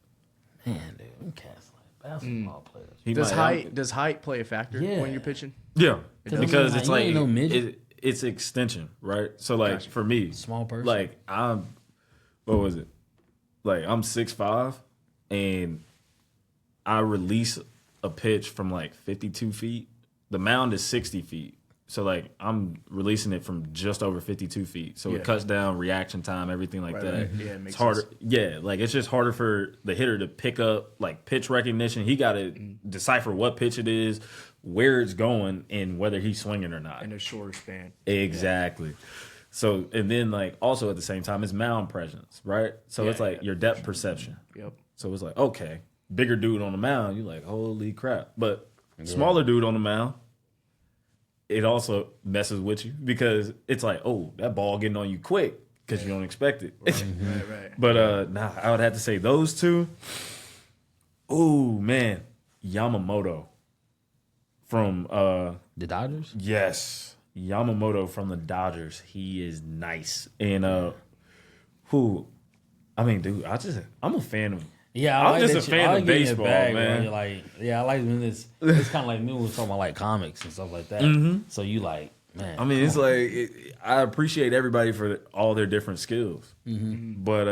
Man, dude, them cats like basketball players. He Does might- does height play a factor Yeah. when you're pitching? Yeah, does. because You it's like ain't no midget. it's extension, right? So, like, Gotcha. for me, Small person. like, what was it? Like, I'm 6'5", and I release a pitch from like 52 feet. The mound is 60 feet. So, like, I'm releasing it from just over 52 feet. So it cuts down reaction time, everything like that. Right. Yeah, it makes it's harder. sense. Yeah, like, it's just harder for the hitter to pick up, like, pitch recognition. He got to decipher what pitch it is, where it's going, and whether he's swinging or not. In a shorter span. Exactly. So, and then, like, also at the same time, it's mound presence, right? So it's like your depth perception. Yep. So it's like, okay, bigger dude on the mound, you're like, holy crap. But smaller dude on the mound, it also messes with you because it's like, oh, that ball getting on you quick because you don't expect it. Right. But I would have to say those two. Oh, man, Yamamoto from The Dodgers? yes, Yamamoto from the Dodgers. He is nice. And I mean, dude, I'm a fan of. Yeah, I'm just a fan of baseball, man. You're like, I like when it's kind of like me when we're talking about like comics and stuff like that. So you like, Man, I mean, it's like I appreciate everybody for all their different skills, but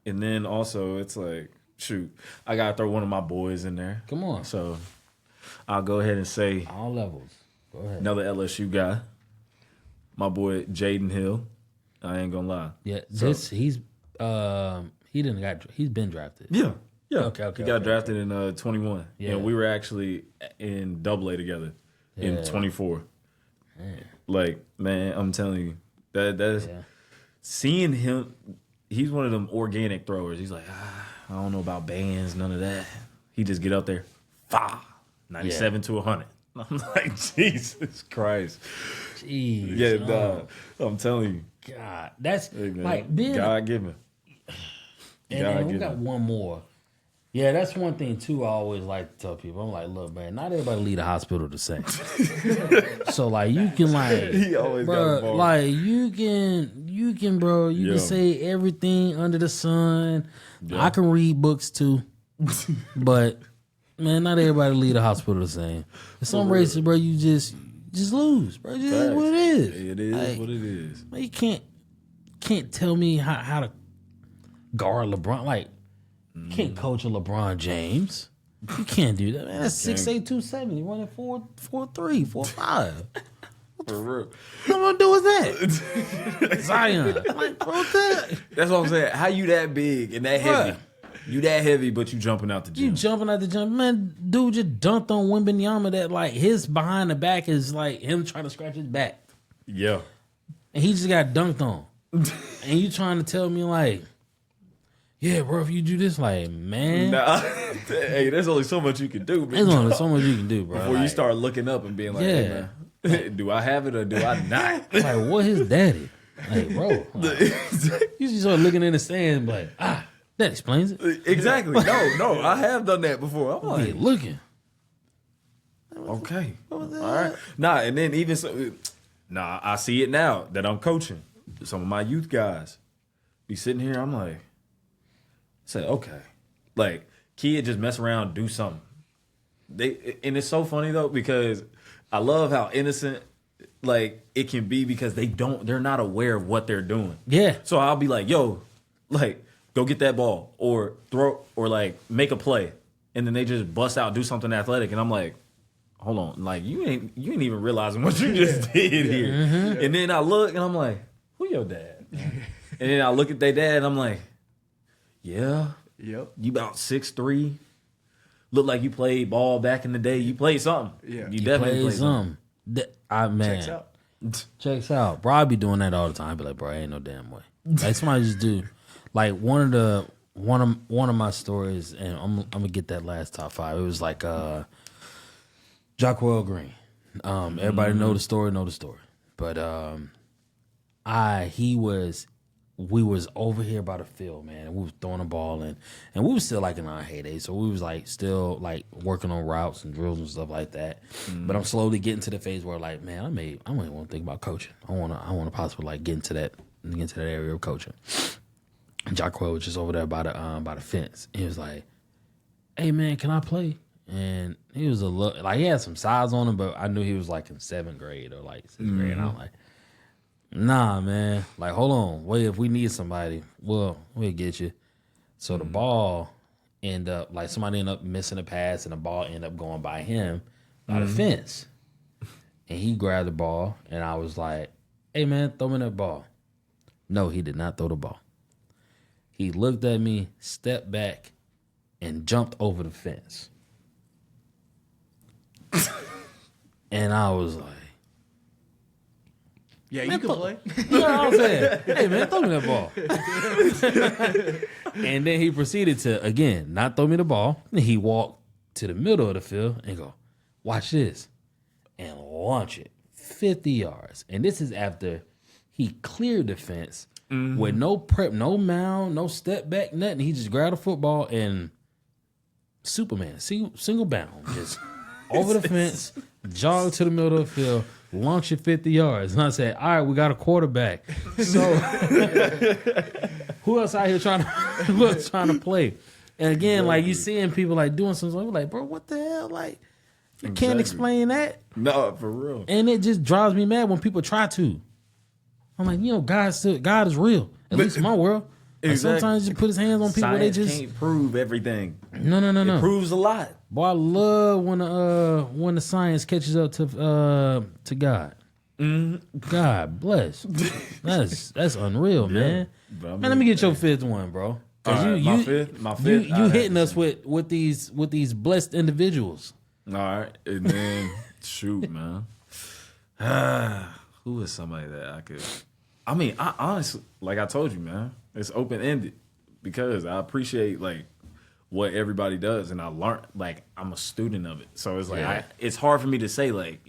and then also it's like, shoot, I gotta throw one of my boys in there. come on, So I'll go ahead and say all levels. Go ahead. another LSU guy, my boy Jaden Hill. I ain't gonna lie. Yeah, So- he's been drafted. Yeah. Okay, He got drafted in 21, Yeah. and we were actually in AA together in Yeah. 24. Like, man, I'm telling you, that's Yeah. seeing him. He's one of them organic throwers. He's like, I don't know about bands, none of that. He just get up there, 97 to 100. I'm like, Jesus Christ. Jeez, Yeah, dog. I'm telling you, God, that's hey, man, like being. God given. And we got one more. Yeah, that's one thing too. I always like to tell people. I'm like, look, man, not everybody leave the hospital the same. So like, you can like, He always got bro, a bar. like you can, bro, you Yeah. can say everything under the sun. Yeah. I can read books too, but man, not everybody leave the hospital the same. In some races, bro, you just lose, bro. It just is what it is. It is Like, what it is. man, you can't tell me how to guard LeBron. Like, you can't coach a LeBron James. You can't do that, man. That's 6'8", 270, running 4'3", 4'5". For real. What I'm gonna do with that? Zion. I'm like, bro, that. That's what I'm saying. How you that big and that heavy? Bruh. You that heavy, but you jumping out the You gym. jumping out the jump, man. Dude just dunked on Wembanyama. That like his behind the back is like him trying to scratch his back, Yeah. and he just got dunked on. And you trying to tell me like, yeah, bro, if you do this, like, man, Nah, hey, there's only so much you can do, man. there's only so much you can do, bro. Before you Like, start looking up and being like, Yeah. hey, man, do I have it or do I not? like, what his daddy? Like, bro, like, you just start looking in the sand, like, that explains it. Exactly. No, I have done that before. I'm Like, like, looking. okay, all right. Nah, and then even so, I see it now that I'm coaching. Some of my youth guys be sitting here. I'm like, say, okay, like kid just mess around, do something. And it's so funny though because I love how innocent like it can be because they're not aware of what they're doing. Yeah. So I'll be like, yo, like go get that ball or throw or like make a play, and then they just bust out, do something athletic, and I'm like, hold on, like you ain't even realizing what you just did here. Mm-hmm. And then I look and I'm like, who your dad? And then I look at their dad and I'm like, yeah, Yep. you about 6'3". Look like you played ball back in the day. You played something. Yeah. You definitely played something. Man, Checks out. checks out. Bro, I be doing that all the time. I be like, bro, ain't no damn way. Like somebody just do. Like one of my stories, and I'm gonna get that last top 5. It was like Jacquel Green. Everybody know the story, But we was over here by the field, man, and we was throwing the ball in, and we was still like in our heyday, so we was like still like working on routes and drills and stuff like that. But I'm slowly getting to the phase where like, man, I might want to think about coaching. I want to possibly like get into that area of coaching. And Jacquel was just over there by the fence. He was like, hey man, can I play? And he was he had some size on him, but I knew he was like in 7th grade or like 6th grade. And I'm like, nah, man. Like, hold on. Wait, if we need somebody, we'll get you. So the ball somebody ended up missing a pass and the ball ended up going by him by the fence. And he grabbed the ball and I was like, hey man, throw me that ball. No, he did not throw the ball. He looked at me, stepped back, and jumped over the fence. And I was like, Yeah, you can play. you know what I'm saying? Hey, man, throw me that ball. And then he proceeded to, again, not throw me the ball. He walked to the middle of the field and go, watch this, and launch it 50 yards. And this is after he cleared the fence with no prep, no mound, no step back, nothing. He just grabbed a football and Superman, single bound, just over the fence, jogged to the middle of the field, launched it 50 yards. And I said, all right, we got a quarterback. So who else out here trying to play? And again, like you seeing people like doing something, like, bro, what the hell? Like, You can't explain that. No, for real. And it just drives me mad when people try to. I'm like, God is real. At least in my world. Like Exactly. sometimes he just put his hands on people. Science They just can't prove everything. no. It proves a lot. Boy, I love when the science catches up to God. Mm-hmm. God bless. That's unreal, man. But I mean, Man, let me get your fifth one, bro. Cause all right, my fifth. You hitting us with these blessed individuals. All right, and then shoot, man. Who is somebody that I could? I mean, I honestly, like I told you, man, it's open ended because I appreciate like what everybody does, and I learned like I'm a student of it. So it's like it's hard for me to say like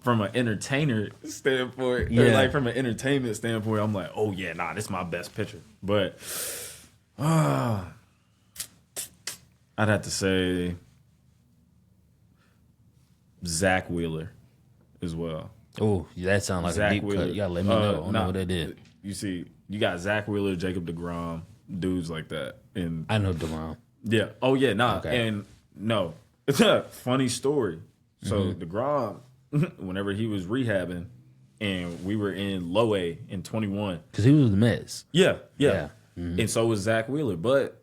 from an entertainer standpoint, or like from an entertainment standpoint, I'm like, oh yeah, nah, this is my best picture. But I'd have to say Zach Wheeler as well. Oh, that sounds like Zach a deep Wheeler. cut. You gotta let me know. I don't know what that is. You see, you got Zach Wheeler, Jacob DeGrom, dudes like that. And I know DeGrom. yeah. Oh yeah, nah. Okay. And no. It's a funny story. So DeGrom, whenever he was rehabbing and we were in low A in 21. Because he was the Mets. Yeah. Mm-hmm. And so was Zach Wheeler. But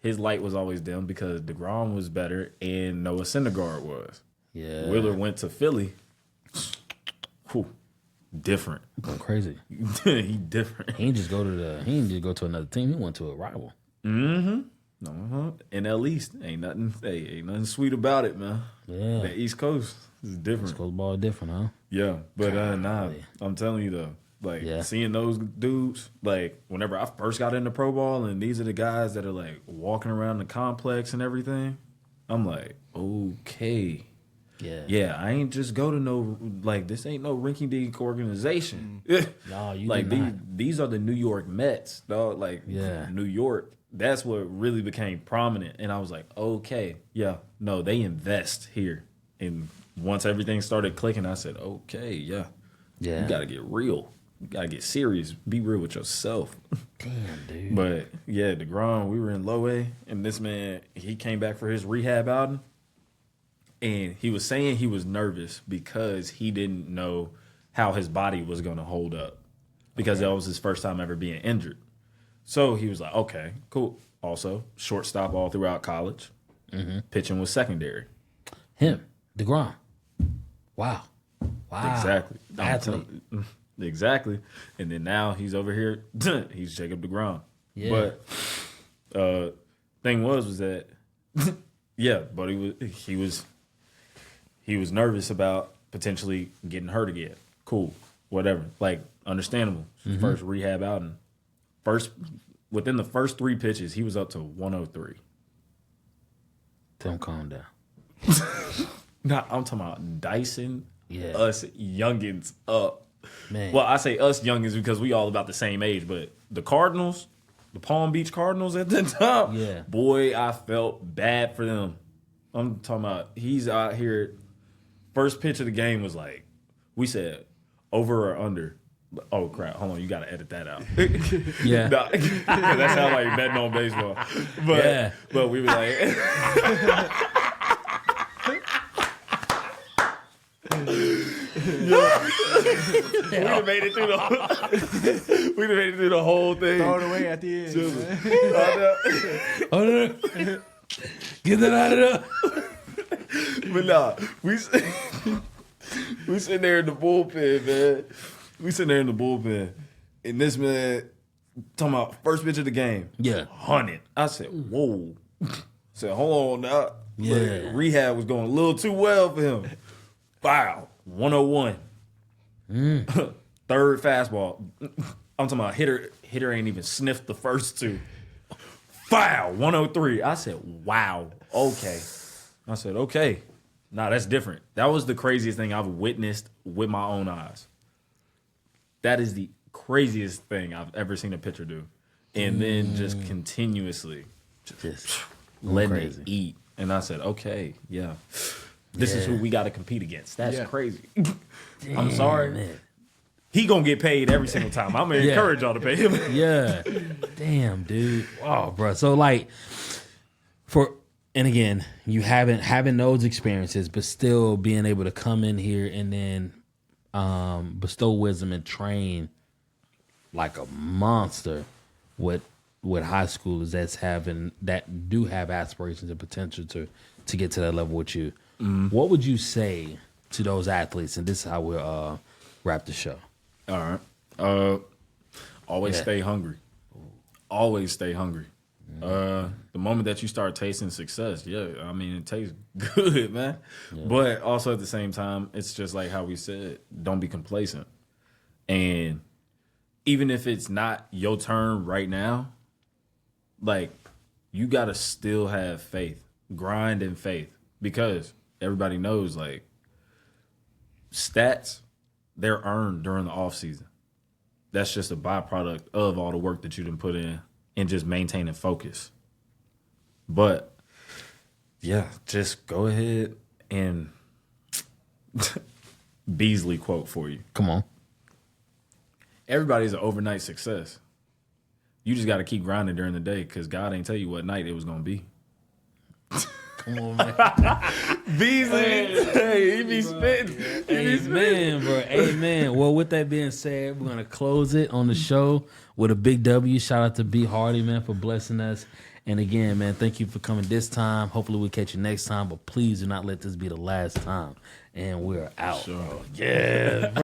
his light was always dim because DeGrom was better and Noah Syndergaard was. Yeah. Wheeler went to Philly. Whew, different. Going crazy. He different. He didn't just go to another team. He went to a rival. Uh-huh. And at least ain't nothing sweet about it, man. Yeah. The East Coast is different. East Coast ball different, huh? Yeah, but nah, I'm telling you though, like seeing those dudes, like whenever I first got into pro ball, and these are the guys that are like walking around the complex and everything, I'm like, okay. Yeah, I ain't just go to no, like, this ain't no rinky-dink organization. No, you like, did not. these are the New York Mets, dog. Like, New York, that's what really became prominent. And I was like, okay, no, they invest here. And once everything started clicking, I said, okay, you got to get real. You got to get serious. Be real with yourself. Damn, dude. But, yeah, DeGrom, we were in low A, and this man, he came back for his rehab outing. And he was saying he was nervous because he didn't know how his body was going to hold up because that was his first time ever being injured. So he was like, okay, cool. Also, shortstop all throughout college. Pitching was secondary. Him, DeGrom. Wow. Exactly. Athlete. Exactly. And then now he's over here. He's Jacob DeGrom. Yeah. But thing was that, but he was nervous about potentially getting hurt again. Cool, whatever. Like, understandable. First rehab outing. Within the first 3 pitches, he was up to 103. Tell him calm down. Nah, I'm talking about Dyson, us youngins up. Man. Well, I say us youngins because we all about the same age, but the Cardinals, the Palm Beach Cardinals at the time, boy, I felt bad for them. I'm talking about he's out here. First pitch of the game was like, we said over or under. Oh, crap. Hold on. You got to edit that out. Yeah. Nah, that sounds like you're betting on baseball. But we were like. We'd have made it through the whole thing. Throw it away at the end. Oh, no. Get that out of there. But nah, we sitting there in the bullpen, man. We sitting there in the bullpen, and this man talking about first pitch of the game. 100. I said, whoa. I said, hold on now. Look, rehab was going a little too well for him. Wow, 101. Third fastball. I'm talking about hitter ain't even sniffed the first 2. Foul, 103. I said, wow, okay. I said, okay. Nah, that's different. That was the craziest thing I've witnessed with my own eyes. That is the craziest thing I've ever seen a pitcher do. And then just continuously just letting it eat. And I said, okay, this is who we got to compete against. That's crazy. Damn, I'm sorry. Man. He going to get paid every single time. I'm going to encourage y'all to pay him. Damn, dude. Wow, bro. So, like, And again, you having those experiences, but still being able to come in here and then bestow wisdom and train like a monster with high schoolers that do have aspirations and potential to get to that level with you. What would you say to those athletes? And this is how we'll wrap the show. All right. Always stay hungry. Always stay hungry. The moment that you start tasting success, I mean, it tastes good, man. Yeah. But also at the same time, it's just like how we said, don't be complacent. And even if it's not your turn right now, like, you got to still have faith, grind and faith, because everybody knows, like, stats, they're earned during the off season. That's just a byproduct of all the work that you done put in and just maintaining focus. But yeah, just go ahead and Beasley quote for you. Come on. Everybody's an overnight success. You just got to keep grinding during the day because God ain't tell you what night it was going to be. Come on, man. Beasley, hey, he be spitting. Amen, bro. Amen. Well, with that being said, we're going to close it on the show with a big W. Shout out to B. Hardy, man, for blessing us. And again, man, thank you for coming this time. Hopefully we'll catch you next time, but please do not let this be the last time. And we're out. Sure. Yeah.